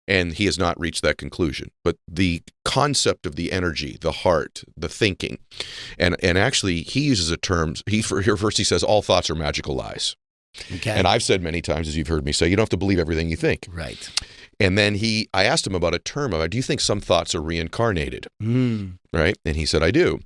and he has not reached that conclusion. But the concept of the energy, the heart, the thinking, and actually he uses a term, first he says all thoughts are magical lies. Okay. And I've said many times, as you've heard me say, you don't have to believe everything you think. Right. And then I asked him about a term. Do you think some thoughts are reincarnated? Right? And he said, I do.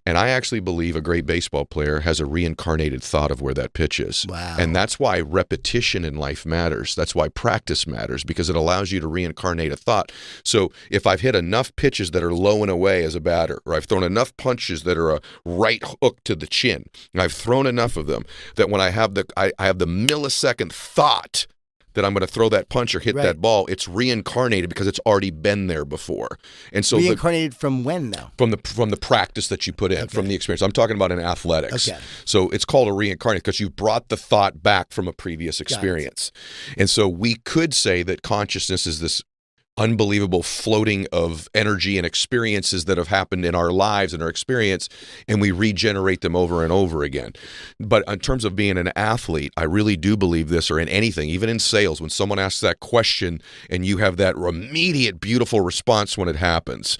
And I actually believe a great baseball player has a reincarnated thought of where that pitch is. Wow. And that's why repetition in life matters. That's why practice matters, because it allows you to reincarnate a thought. So if I've hit enough pitches that are low and away as a batter, or I've thrown enough punches that are a right hook to the chin, and I've thrown enough of them, that when I have the millisecond thought that I'm going to throw that punch or hit that ball, it's reincarnated because it's already been there before. And so reincarnated from when, though? From the practice that you put in, from the experience. I'm talking about in athletics. Okay. So it's called a reincarnate because you've brought the thought back from a previous experience. And so we could say that consciousness is this unbelievable floating of energy and experiences that have happened in our lives and our experience, and we regenerate them over and over again. But in terms of being an athlete, I really do believe this, or in anything, even in sales, when someone asks that question and you have that immediate, beautiful response when it happens,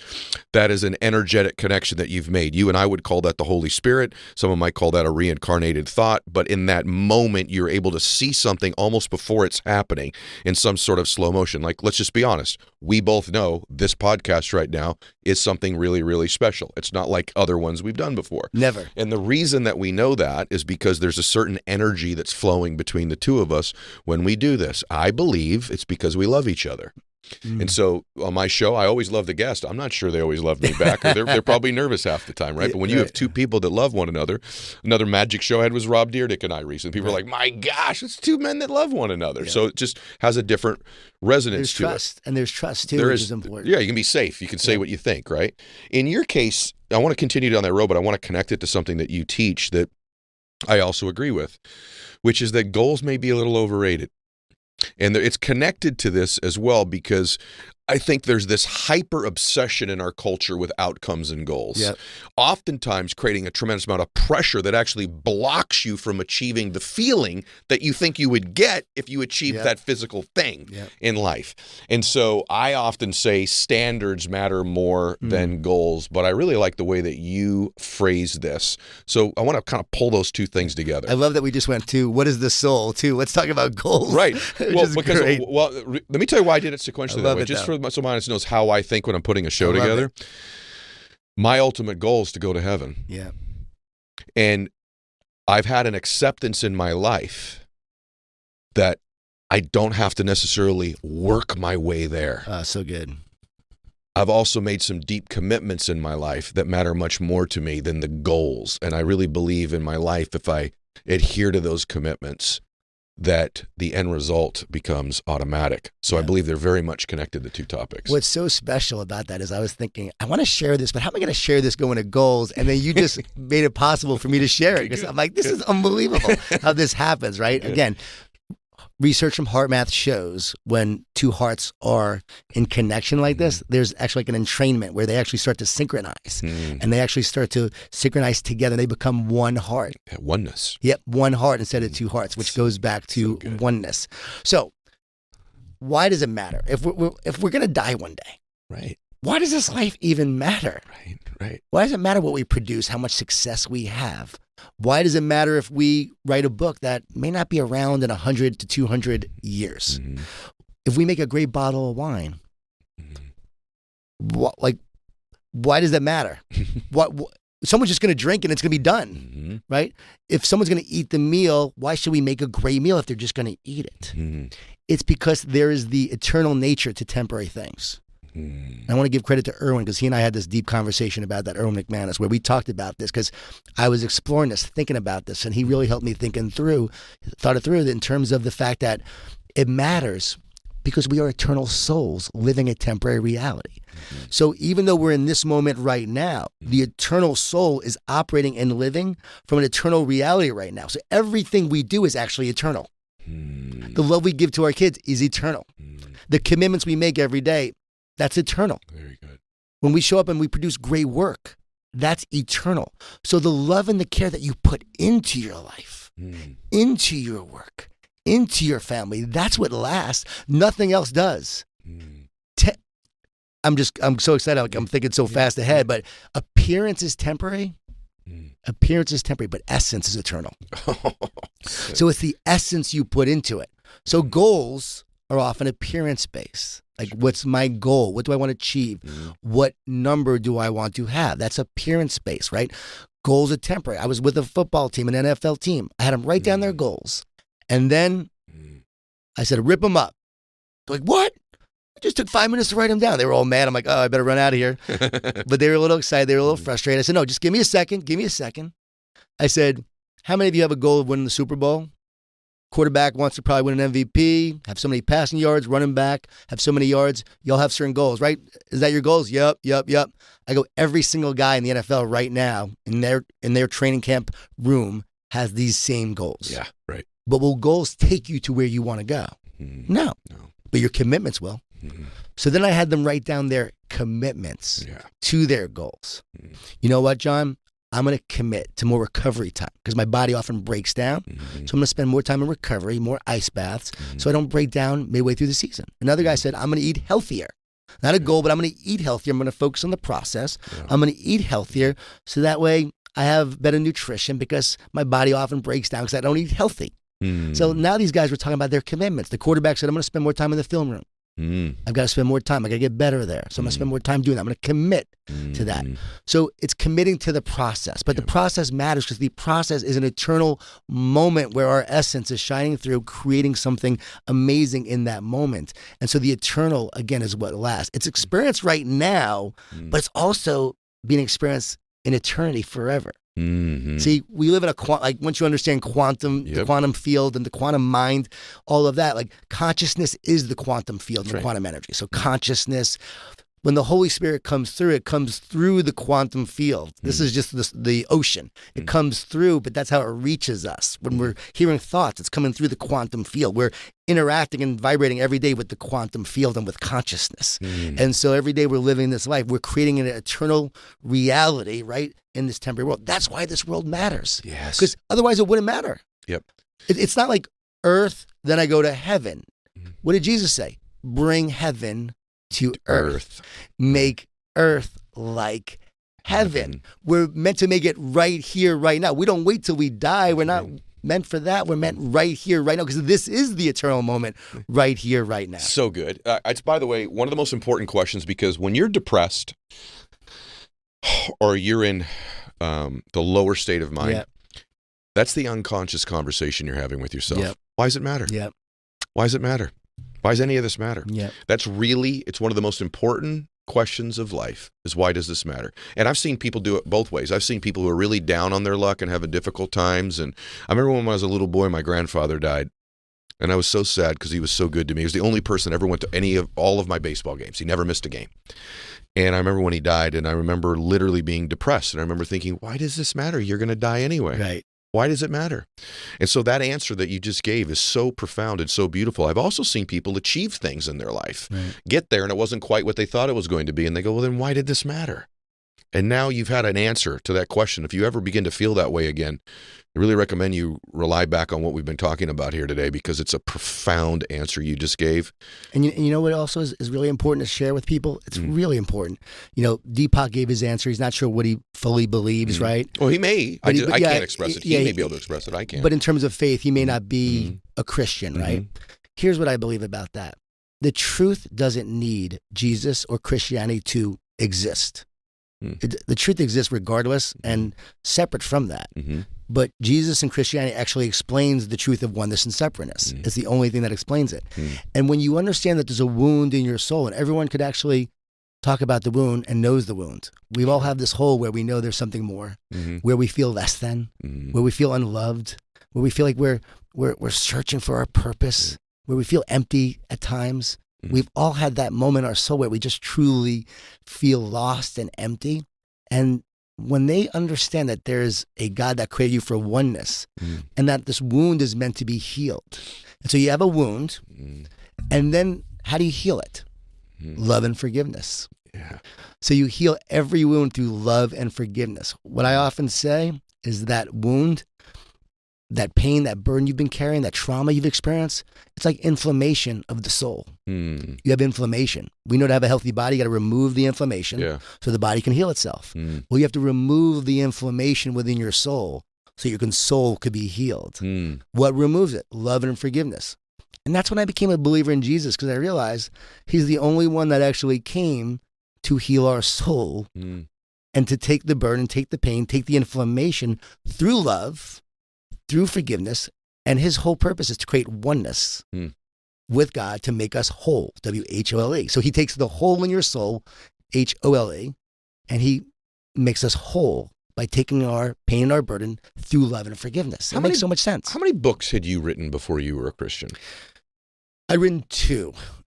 that is an energetic connection that you've made. You and I would call that the Holy Spirit. Someone might call that a reincarnated thought, but in that moment, you're able to see something almost before it's happening in some sort of slow motion. Like, let's just be honest. We both know this podcast right now is something really, really special. It's not like other ones we've done before. Never. And the reason that we know that is because there's a certain energy that's flowing between the two of us when we do this. I believe it's because we love each other. And so on my show, I always love the guest. I'm not sure they always love me back, or they're probably nervous half the time, right? But when you have two people that love one another, another magic show I had was Rob Dyrdek and I recently. People are like, my gosh, it's two men that love one another. So it just has a different resonance to trust, and there's trust too, which is important. Yeah, you can be safe. You can say what you think, right? In your case, I want to continue down that road, but I want to connect it to something that you teach that I also agree with, which is that goals may be a little overrated. And it's connected to this as well, because I think there's this hyper obsession in our culture with outcomes and goals, oftentimes creating a tremendous amount of pressure that actually blocks you from achieving the feeling that you think you would get if you achieved that physical thing in life. And so I often say standards matter more than goals, but I really like the way that you phrase this. So I want to kind of pull those two things together. I love that we just went to what is the soul too. Let's talk about goals. Right. Well, let me tell you why I did it sequentially that way. Just for so my audience knows how I think when I'm putting a show together. My ultimate goal is to go to heaven. Yeah. And I've had an acceptance in my life that I don't have to necessarily work my way there. So good. I've also made some deep commitments in my life that matter much more to me than the goals. And I really believe in my life, if I adhere to those commitments, that the end result becomes automatic. So I believe they're very much connected, the two topics. What's so special about that is I was thinking, I want to share this, but how am I going to share this going to goals? And then you just made it possible for me to share it. Because I'm like, this is unbelievable how this happens, right? Good. Again, research from heart math shows when two hearts are in connection like this, there's actually like an entrainment where they actually start to synchronize. And they actually start to synchronize together. They become one heart. Yeah, oneness. Yep, one heart instead of two hearts, which goes back to oneness. So why does it matter? If we're going to die one day, Right. why does this life even matter? Right. Why does it matter what we produce, how much success we have? Why does it matter if we write a book that may not be around in 100 to 200 years? If we make a great bottle of wine, why does that matter? Someone's just going to drink and it's going to be done, right? If someone's going to eat the meal, why should we make a great meal if they're just going to eat it? It's because there is the eternal nature to temporary things. I want to give credit to Erwin because he and I had this deep conversation about that, Erwin McManus, where we talked about this because I was exploring this, thinking about this, and he really helped me thought it through in terms of the fact that it matters because we are eternal souls living a temporary reality. So even though we're in this moment right now, the eternal soul is operating and living from an eternal reality right now. So everything we do is actually eternal. The love we give to our kids is eternal. The commitments we make every day, that's eternal. Very good. When we show up and we produce great work, that's eternal. So the love and the care that you put into your life, into your work, into your family, that's what lasts. Nothing else does. I'm so excited. Like I'm thinking so fast ahead, but appearance is temporary. Appearance is temporary, but essence is eternal. So it's the essence you put into it. So goals are often appearance-based. Like, what's my goal? What do I want to achieve? What number do I want to have? That's appearance-based, right? Goals are temporary. I was with a football team, an NFL team. I had them write down their goals. And then I said, rip them up. They're like, what? I just took 5 minutes to write them down. They were all mad. I'm like, oh, I better run out of here. But they were a little excited. They were a little frustrated. I said, no, just give me a second. Give me a second. I said, how many of you have a goal of winning the Super Bowl? Quarterback wants to probably win an MVP, have so many passing yards, running back, have so many yards. Y'all have certain goals, right? Is that your goals? Yep. I go, every single guy in the NFL right now in their training camp room has these same goals. Yeah, right. But will goals take you to where you want to go? No. But your commitments will. So then I had them write down their commitments to their goals. You know what, John? I'm going to commit to more recovery time because my body often breaks down. So I'm going to spend more time in recovery, more ice baths, so I don't break down midway through the season. Another guy said, I'm going to eat healthier. Not a goal, but I'm going to eat healthier. I'm going to focus on the process. I'm going to eat healthier so that way I have better nutrition because my body often breaks down because I don't eat healthy. So now these guys were talking about their commitments. The quarterback said, I'm going to spend more time in the film room. I've got to spend more time. I got to get better there. So I'm going to spend more time doing that. I'm going to commit to that. So it's committing to the process. But the process matters because the process is an eternal moment where our essence is shining through, creating something amazing in that moment. And so the eternal, again, is what lasts. It's experienced right now, but it's also being experienced in eternity forever. See, we live in like once you understand quantum, the quantum field and the quantum mind, all of that, like consciousness is the quantum field and the quantum energy. So consciousness, when the Holy Spirit comes through, it comes through the quantum field. This is just the ocean. It comes through, but that's how it reaches us. When we're hearing thoughts, it's coming through the quantum field. We're interacting and vibrating every day with the quantum field and with consciousness. And so every day we're living this life, we're creating an eternal reality, right, in this temporary world. That's why this world matters. Yes. Because otherwise it wouldn't matter. Yep. It's not like earth, then I go to heaven. What did Jesus say? Bring heaven to earth. Make earth like heaven. We're meant to make it right here, right now. We don't wait till we die. We're not meant for that. We're meant right here, right now, because this is the eternal moment right here, right now. So good. It's, by the way, one of the most important questions because when you're depressed, or you're in the lower state of mind, Yep. that's the unconscious conversation you're having with yourself. Yep. Why does it matter? Yep. Why does it matter? Why does any of this matter? Yep. That's really, it's one of the most important questions of life is why does this matter? And I've seen people do it both ways. I've seen people who are really down on their luck and having difficult times. And I remember when I was a little boy, my grandfather died. And I was so sad because he was so good to me. He was the only person that ever went to all of my baseball games. He never missed a game. And I remember when he died, and I remember literally being depressed. And I remember thinking, why does this matter? You're going to die anyway. Right. Why does it matter? And so that answer that you just gave is so profound and so beautiful. I've also seen people achieve things in their life, get there, and it wasn't quite what they thought it was going to be. And they go, well, then why did this matter? And now you've had an answer to that question. If you ever begin to feel that way again, I really recommend you rely back on what we've been talking about here today, because it's a profound answer you just gave. And you know what also is really important to share with people? It's really important. You know, Deepak gave his answer. He's not sure what he fully believes, right? Well, he may. I can't express it. He may be able to express it. I can't. But in terms of faith, he may not be a Christian, right? Here's what I believe about that. The truth doesn't need Jesus or Christianity to exist. The truth exists regardless and separate from that. But Jesus and Christianity actually explains the truth of oneness and separateness. It's the only thing that explains it. And when you understand that there's a wound in your soul, and everyone could actually talk about the wound and knows the wound. We all have this hole where we know there's something more, where we feel less than, where we feel unloved, where we feel like we're searching for our purpose, where we feel empty at times. We've all had that moment in our soul where we just truly feel lost and empty. And when they understand that there's a God that created you for oneness and that this wound is meant to be healed. And so you have a wound, and then how do you heal it? Love and forgiveness. Yeah. So you heal every wound through love and forgiveness. What I often say is that wound, that pain, that burden you've been carrying, that trauma you've experienced, it's like inflammation of the soul. You have inflammation. We know to have a healthy body, you got to remove the inflammation so the body can heal itself. Well, you have to remove the inflammation within your soul so your soul could be healed. What removes it? Love and forgiveness. And that's when I became a believer in Jesus, because I realized he's the only one that actually came to heal our soul and to take the burden, take the pain, take the inflammation through love, through forgiveness, and his whole purpose is to create oneness with God to make us whole, W-H-O-L-E. So he takes the hole in your soul, H-O-L-E, and he makes us whole by taking our pain and our burden through love and forgiveness. It makes so much sense. How many books had you written before you were a Christian? I'd written two.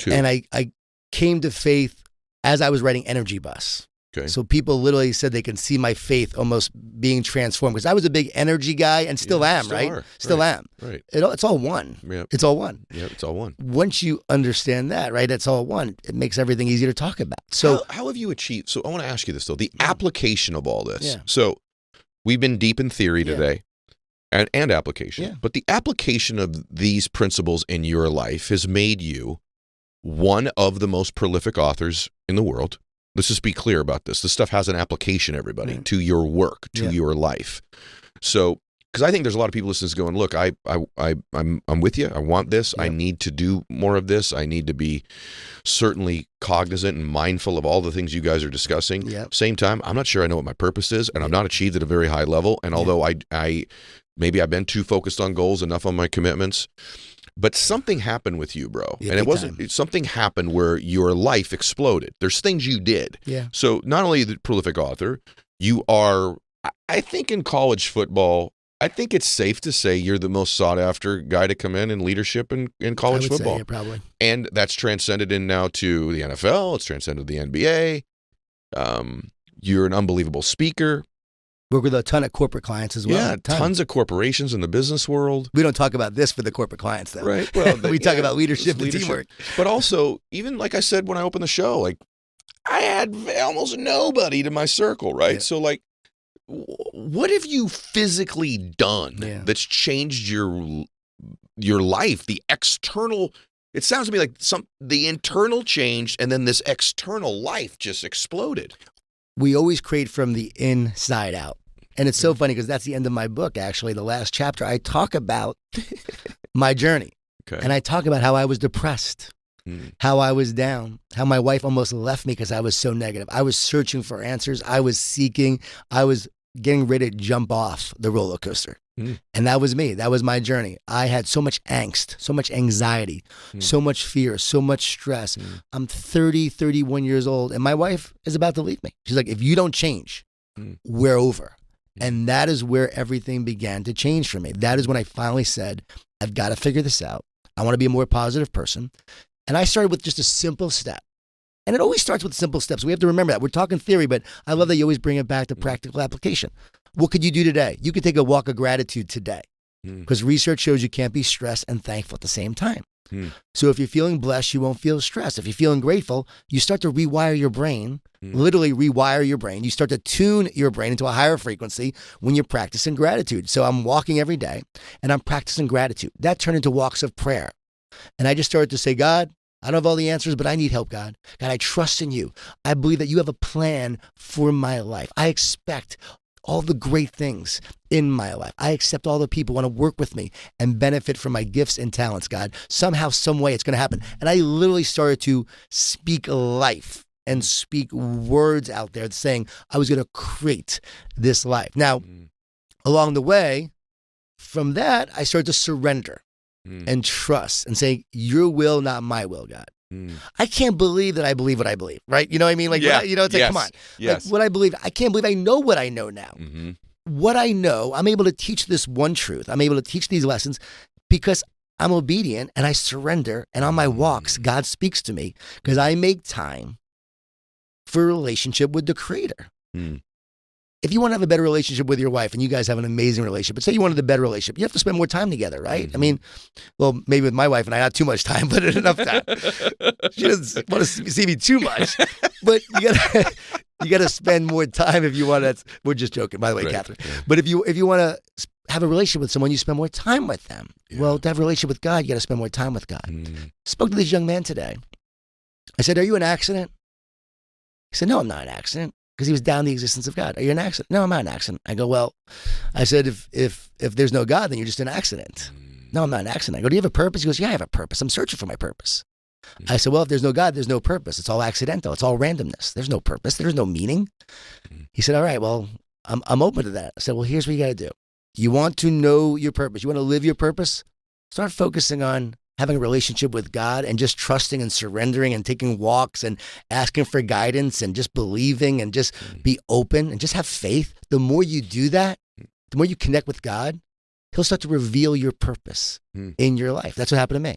And I came to faith as I was writing Energy Bus. Okay. So people literally said they can see my faith almost being transformed, because I was a big energy guy and still am, right? Still am. Right. It's all one. Yep. It's all one. Yeah, it's all one. Once you understand that, right, it's all one. It makes everything easier to talk about. So how have you achieved? So I want to ask you this though: the application of all this. Yeah. So we've been deep in theory today, and application. Yeah. But the application of these principles in your life has made you one of the most prolific authors in the world. Let's just be clear about this. This stuff has an application, everybody, to your work, to your life. So, because I think there's a lot of people listening going, look, I'm with you. I want this. I need to do more of this. I need to be certainly cognizant and mindful of all the things you guys are discussing. Same time, I'm not sure I know what my purpose is, and I've not achieved at a very high level. And although maybe I've been too focused on goals, enough on my commitments. But something happened with you, bro. Yeah, and it wasn't, something happened where your life exploded. There's things you did. Yeah. So not only the prolific author, you are, I think in college football, I think it's safe to say you're the most sought after guy to come in leadership in college football. Say, probably. And that's transcended in now to the NFL. It's transcended to the NBA. You're an unbelievable speaker. Work with a ton of corporate clients as well. Yeah, tons of corporations in the business world. We don't talk about this for the corporate clients, though. Right. Well, we talk about leadership and teamwork. But also, even like I said when I opened the show, like I had almost nobody to my circle, right? Yeah. So like, what have you physically done that's changed your life? The external. It sounds to me like the internal changed, and then this external life just exploded. We always create from the inside out. And it's so funny because that's the end of my book, actually, the last chapter. I talk about my journey. Okay. And I talk about how I was depressed. how I was down, how my wife almost left me because I was so negative. I was searching for answers. I was seeking. I was getting ready to jump off the roller coaster. And that was me. That was my journey. I had so much angst, so much anxiety, so much fear, so much stress. I'm 30, 31 years old, and my wife is about to leave me. She's like, if you don't change, we're over. And that is where everything began to change for me. That is when I finally said, I've got to figure this out. I want to be a more positive person. And I started with just a simple step. And it always starts with simple steps. We have to remember that. We're talking theory, but I love that you always bring it back to practical application. What could you do today? You could take a walk of gratitude today because research shows you can't be stressed and thankful at the same time. So if you're feeling blessed, you won't feel stressed. If you're feeling grateful, you start to rewire your brain, literally rewire your brain. You start to tune your brain into a higher frequency when you're practicing gratitude. So I'm walking every day and I'm practicing gratitude. That turned into walks of prayer. And I just started to say, God, I don't have all the answers, but I need help, God. God, I trust in you. I believe that you have a plan for my life. I expect all the great things in my life. I accept all the people who want to work with me and benefit from my gifts and talents, God. Somehow, some way it's going to happen. And I literally started to speak life and speak words out there saying I was going to create this life. Now, along the way, from that, I started to surrender and trust and say, your will, not my will, God. I can't believe that I believe what I believe, right? You know what I mean? Like, yeah. It's like, come on. Yes. Like, what I believe, I can't believe I know what I know now. What I know, I'm able to teach this one truth. I'm able to teach these lessons because I'm obedient and I surrender. And on my walks, God speaks to me because I make time for a relationship with the Creator. If you want to have a better relationship with your wife and you guys have an amazing relationship, but say you wanted a better relationship, you have to spend more time together, right? I mean, well, maybe with my wife and I, not too much time, but enough time. She doesn't want to see me too much, but you gotta spend more time if you want to. We're just joking, by the way, right. Catherine. Yeah. But if you want to have a relationship with someone, you spend more time with them. Yeah. Well, to have a relationship with God, you got to spend more time with God. Spoke to this young man today. I said, "Are you an accident?" He said, "No, I'm not an accident." Because he was down the existence of God. Are you an accident? No, I'm not an accident. I go, well, I said, if there's no God, then you're just an accident. No, I'm not an accident. I go, do you have a purpose? He goes, yeah, I have a purpose. I'm searching for my purpose. I said, well, if there's no God, there's no purpose. It's all accidental. It's all randomness. There's no purpose. There's no meaning. He said, all right, well, I'm open to that. I said, well, here's what you got to do. You want to know your purpose. You want to live your purpose? Start focusing on having a relationship with God and just trusting and surrendering and taking walks and asking for guidance and just believing and just be open and just have faith. The more you do that, the more you connect with God, he'll start to reveal your purpose in your life. That's what happened to me.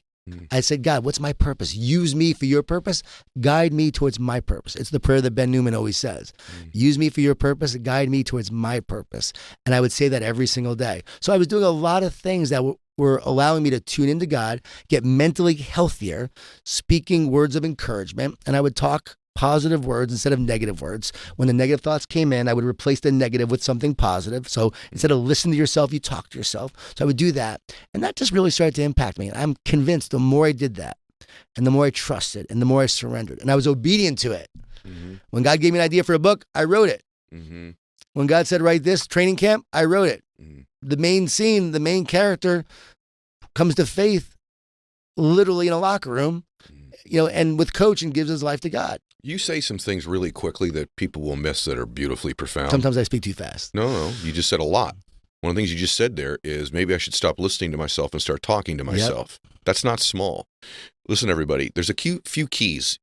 I said, God, what's my purpose? Use me for your purpose. Guide me towards my purpose. It's the prayer that Ben Newman always says. Use me for your purpose. Guide me towards my purpose. And I would say that every single day. So I was doing a lot of things that were allowing me to tune into God, get mentally healthier, speaking words of encouragement. And I would talk positive words instead of negative words. When the negative thoughts came in, I would replace the negative with something positive. So instead of listening to yourself, you talk to yourself. So I would do that. And that just really started to impact me. And I'm convinced the more I did that, and the more I trusted, and the more I surrendered, and I was obedient to it. When God gave me an idea for a book, I wrote it. When God said, write this training camp, I wrote it. The main scene, the main character comes to faith literally in a locker room, and with coach and gives his life to God. You say some things really quickly that people will miss that are beautifully profound. Sometimes I speak too fast. No, you just said a lot. One of the things you just said there is maybe I should stop listening to myself and start talking to myself. Yep. That's not small. Listen, everybody, there's a few keys.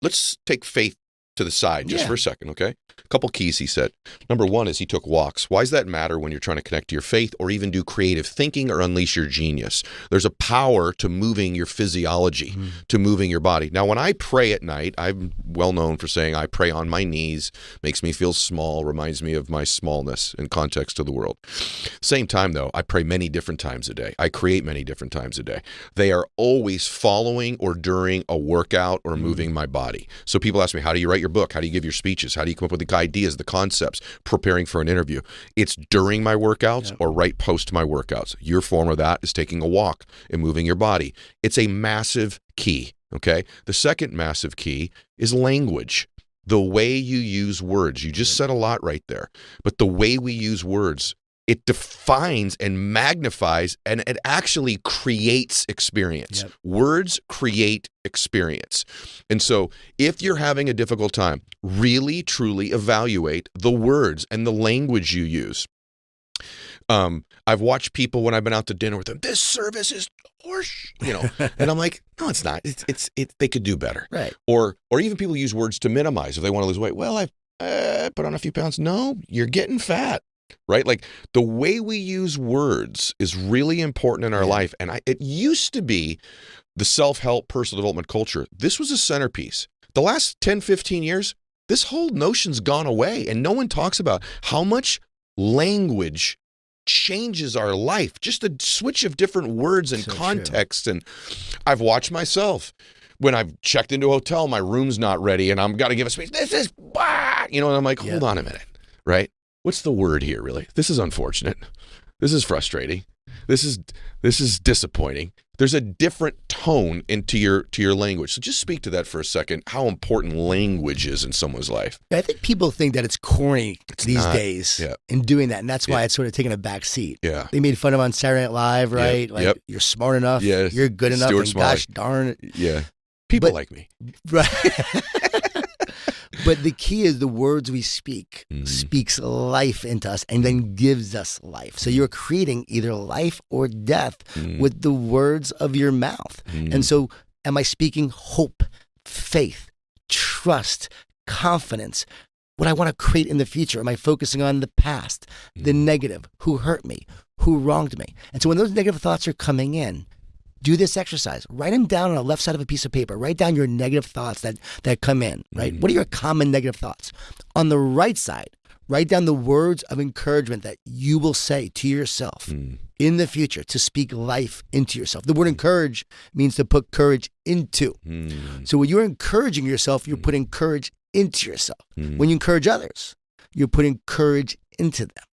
Let's take faith to the side just for a second, okay? A couple keys he said. Number one is he took walks. Why does that matter when you're trying to connect to your faith or even do creative thinking or unleash your genius? There's a power to moving your physiology, to moving your body. Now, when I pray at night, I'm well known for saying I pray on my knees, makes me feel small, reminds me of my smallness in context to the world. Same time, though, I pray many different times a day. I create many different times a day. They are always following or during a workout or moving my body. So people ask me, how do you write your book? How do you give your speeches? How do you come up with the ideas, the concepts, preparing for an interview? It's during my workouts or right post my workouts. Your form of that is taking a walk and moving your body. It's a massive key, okay? The second massive key is language. The way you use words. You just said a lot right there. But the way we use words, it defines and magnifies, and it actually creates experience. Yep. Words create experience. And so if you're having a difficult time, really, truly evaluate the words and the language you use. I've watched people when I've been out to dinner with them, this service is horse, and I'm like, no, it's not. It's they could do better. Right. Or even people use words to minimize if they want to lose weight. Well, I've put on a few pounds. No, you're getting fat. Right? Like the way we use words is really important in our life. And it used to be the self-help personal development culture. This was a centerpiece. The last 10, 15 years, this whole notion's gone away. And no one talks about how much language changes our life. Just a switch of different words and context. And I've watched myself. When I've checked into a hotel, my room's not ready and I'm got to give a speech. This is, and I'm like, hold on a minute, right? What's the word here, really? This is unfortunate. This is frustrating. This is disappointing. There's a different tone into your language. So just speak to that for a second, how important language is in someone's life. I think people think that it's corny these days in doing that, and that's why it's sort of taking a back seat. Yeah. They made fun of on Saturday Night Live, right? Like, you're smart enough, you're good enough, and gosh darn it. Yeah. People like me. Right. But the key is the words we speak speaks life into us and then gives us life. So you're creating either life or death with the words of your mouth. And so am I speaking hope, faith, trust, confidence, what I want to create in the future? Am I focusing on the past, the negative, who hurt me, who wronged me? And so when those negative thoughts are coming in, do this exercise. Write them down on the left side of a piece of paper. Write down your negative thoughts that come in, right? What are your common negative thoughts? On the right side, write down the words of encouragement that you will say to yourself in the future to speak life into yourself. The word encourage means to put courage into. So when you're encouraging yourself, you're putting courage into yourself. When you encourage others, you're putting courage into them.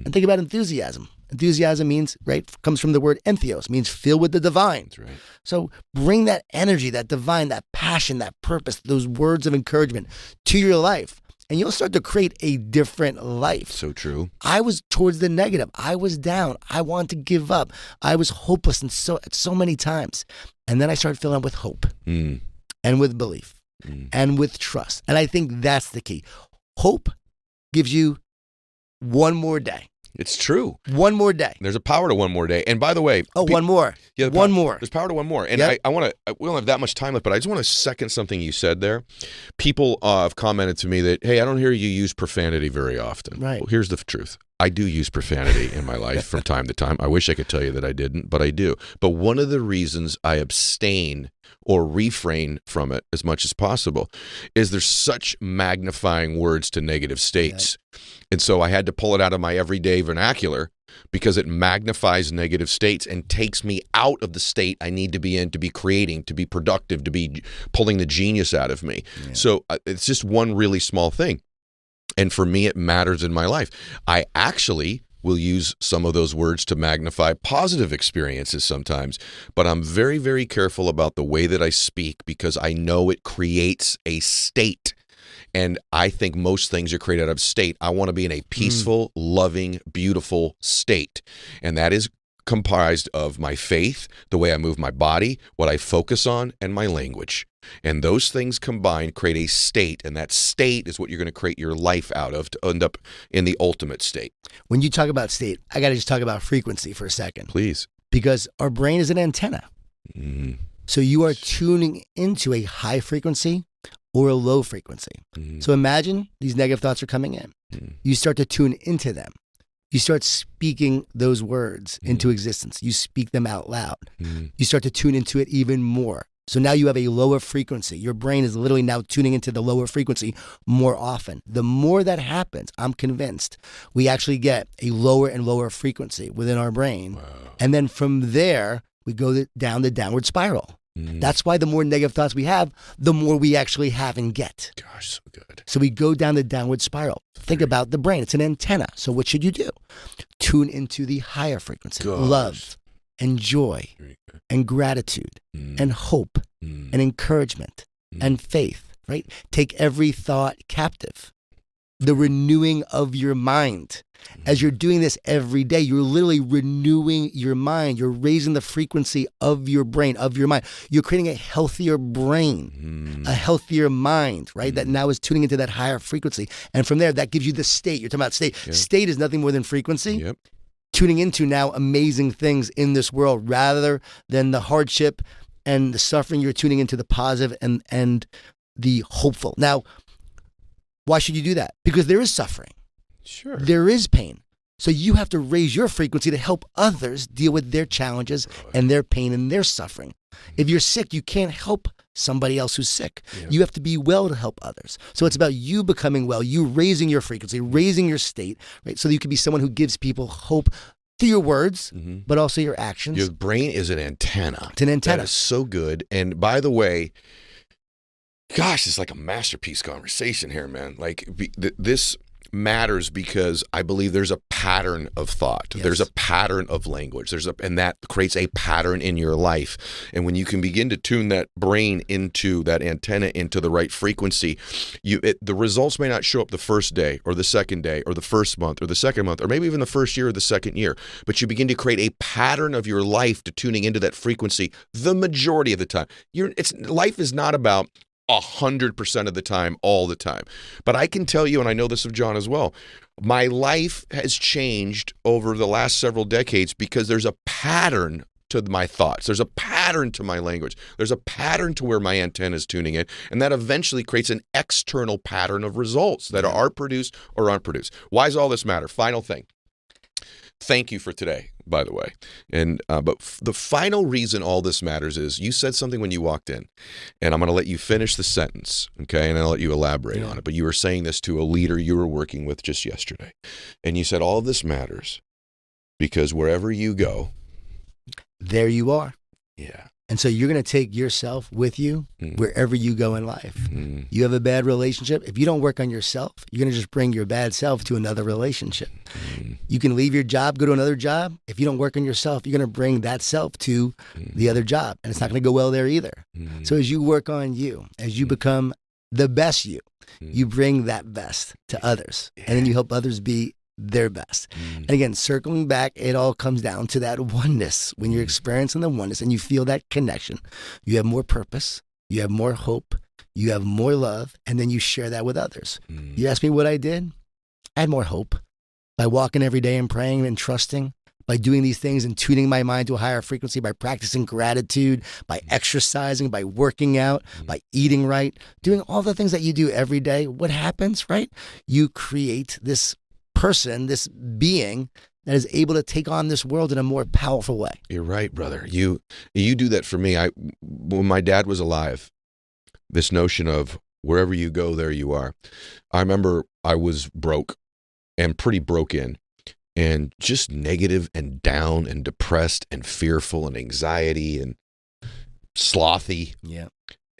And think about enthusiasm. Enthusiasm means, comes from the word entheos, means filled with the divine. That's right. So bring that energy, that divine, that passion, that purpose, those words of encouragement to your life, and you'll start to create a different life. So true. I was towards the negative. I was down. I wanted to give up. I was hopeless and so many times. And then I started filling up with hope and with belief and with trust. And I think that's the key. Hope gives you one more day. It's true. One more day. There's a power to one more day. And by the way, one more. Yeah, one more. There's power to one more. And I want to. We don't have that much time left, but I just want to second something you said there. People have commented to me that, hey, I don't hear you use profanity very often. Right. Well, here's the truth. I do use profanity in my life from time to time. I wish I could tell you that I didn't, but I do. But one of the reasons I abstain or refrain from it as much as possible is there's such magnifying words to negative states. Right. And so I had to pull it out of my everyday vernacular because it magnifies negative states and takes me out of the state I need to be in to be creating, to be productive, to be pulling the genius out of me. Yeah. So it's just one really small thing. And for me, it matters in my life. I actually will use some of those words to magnify positive experiences sometimes, but I'm very, very careful about the way that I speak because I know it creates a state. And I think most things are created out of state. I want to be in a peaceful, loving, beautiful state. And that is comprised of my faith, the way I move my body, what I focus on, and my language. And those things combined create a state, and that state is what you're going to create your life out of to end up in the ultimate state. When you talk about state, I got to just talk about frequency for a second. Please. Because our brain is an antenna. So you are tuning into a high frequency or a low frequency. So imagine these negative thoughts are coming in. You start to tune into them. You start speaking those words into existence. You speak them out loud. You start to tune into it even more. So now you have a lower frequency. Your brain is literally now tuning into the lower frequency more often. The more that happens, I'm convinced, we actually get a lower and lower frequency within our brain. Wow. And then from there, we go down the downward spiral. That's why the more negative thoughts we have, the more we actually have and get. Gosh, so good. So we go down the downward spiral. Think about the brain. It's an antenna. So what should you do? Tune into the higher frequency. Love and joy and gratitude and hope and encouragement and faith, right? Take every thought captive the renewing of your mind. As you're doing this every day, you're literally renewing your mind. You're raising the frequency of your brain, of your mind. You're creating a healthier brain, a healthier mind, right? That now is tuning into that higher frequency. And from there, that gives you the state. You're talking about state. Yep. State is nothing more than frequency. Yep. Tuning into now amazing things in this world rather than the hardship and the suffering. You're tuning into the positive and the hopeful. Now, why should you do that? Because there is suffering. Sure. There is pain. So you have to raise your frequency to help others deal with their challenges and their pain and their suffering. If you're sick, you can't help somebody else who's sick. Yeah. You have to be well to help others. So it's about you becoming well, you raising your frequency, raising your state, right? So that you can be someone who gives people hope through your words, but also your actions. Your brain is an antenna. It's an antenna. That is so good. And by the way, gosh, it's like a masterpiece conversation here, man. Like this matters because I believe there's a pattern of thought. Yes. There's a pattern of language. And that creates a pattern in your life. And when you can begin to tune that brain into that antenna into the right frequency, the results may not show up the first day or the second day or the first month or the second month or maybe even the first year or the second year, but you begin to create a pattern of your life to tuning into that frequency the majority of the time. Life is not about 100% of the time, all the time. But I can tell you, and I know this of John as well, my life has changed over the last several decades because there's a pattern to my thoughts. There's a pattern to my language. There's a pattern to where my antenna is tuning in. And that eventually creates an external pattern of results that are produced or aren't produced. Why does all this matter? Final thing. Thank you for today, by the way. And but the final reason all this matters is you said something when you walked in, and I'm going to let you finish the sentence, okay? And I'll let you elaborate on it. But you were saying this to a leader you were working with just yesterday. And you said all of this matters because wherever you go, there you are. Yeah. And so you're going to take yourself with you wherever you go in life. You have a bad relationship. If you don't work on yourself, you're going to just bring your bad self to another relationship. You can leave your job, go to another job. If you don't work on yourself, you're going to bring that self to the other job. And it's not going to go well there either. So as you work on you, as you become the best you, you bring that best to others. And then you help others be their best. And again, circling back, it all comes down to that oneness. When you're experiencing the oneness and you feel that connection, you have more purpose, you have more hope, you have more love, and then you share that with others. You ask me what I did? I had more hope by walking every day and praying and trusting, by doing these things and tuning my mind to a higher frequency, by practicing gratitude, by exercising, by working out, by eating right, doing all the things that you do every day. What happens, right? You create this person, this being that is able to take on this world in a more powerful way. You're right, brother. You do that for me. When my dad was alive, this notion of wherever you go, there you are. I remember I was broke and pretty broken and just negative and down and depressed and fearful and anxiety and slothy. Yeah.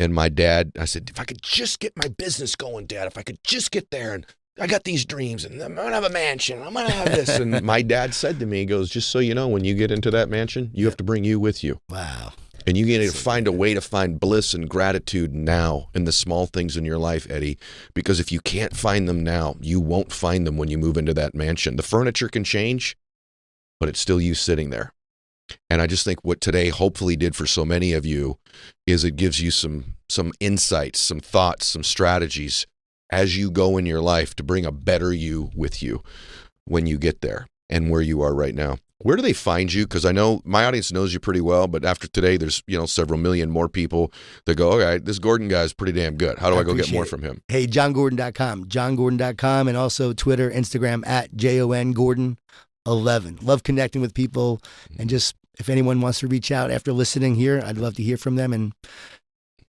And my dad, I said, if I could just get my business going, Dad, if I could just get there, and I got these dreams and I'm going to have a mansion. I'm going to have this. And my dad said to me, he goes, just so you know, when you get into that mansion, you have to bring you with you. Wow. And you need to find a way to find bliss and gratitude now in the small things in your life, Eddie, because if you can't find them now, you won't find them when you move into that mansion. The furniture can change, but it's still you sitting there. And I just think what today hopefully did for so many of you is it gives you some insights, some thoughts, some strategies as you go in your life to bring a better you with you when you get there and where you are right now. Where do they find you? Because I know my audience knows you pretty well, but after today, there's several million more people that go, okay, this Gordon guy is pretty damn good. How do I go get more from him? Hey, johngordon.com, johngordon.com, and also Twitter, Instagram at JONGordon11. Love connecting with people, and just if anyone wants to reach out after listening here, I'd love to hear from them, and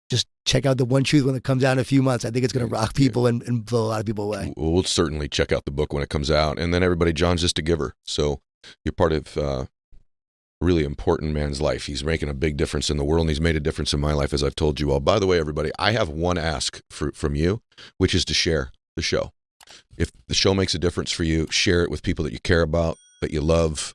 just check out The One Truth when it comes out in a few months. I think it's going to rock people and blow a lot of people away. We'll certainly check out the book when it comes out. And then everybody, John's just a giver. So you're part of a really important man's life. He's making a big difference in the world, and he's made a difference in my life, as I've told you all. By the way, everybody, I have one ask from you, which is to share the show. If the show makes a difference for you, share it with people that you care about, that you love,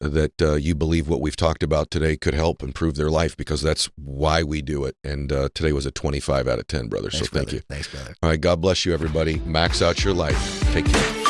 that you believe what we've talked about today could help improve their life, because that's why we do it. And today was a 25 out of 10, brother. Thanks, so thank brother. you. Thanks, brother. All right. God bless you, everybody. Max out your life. Take care.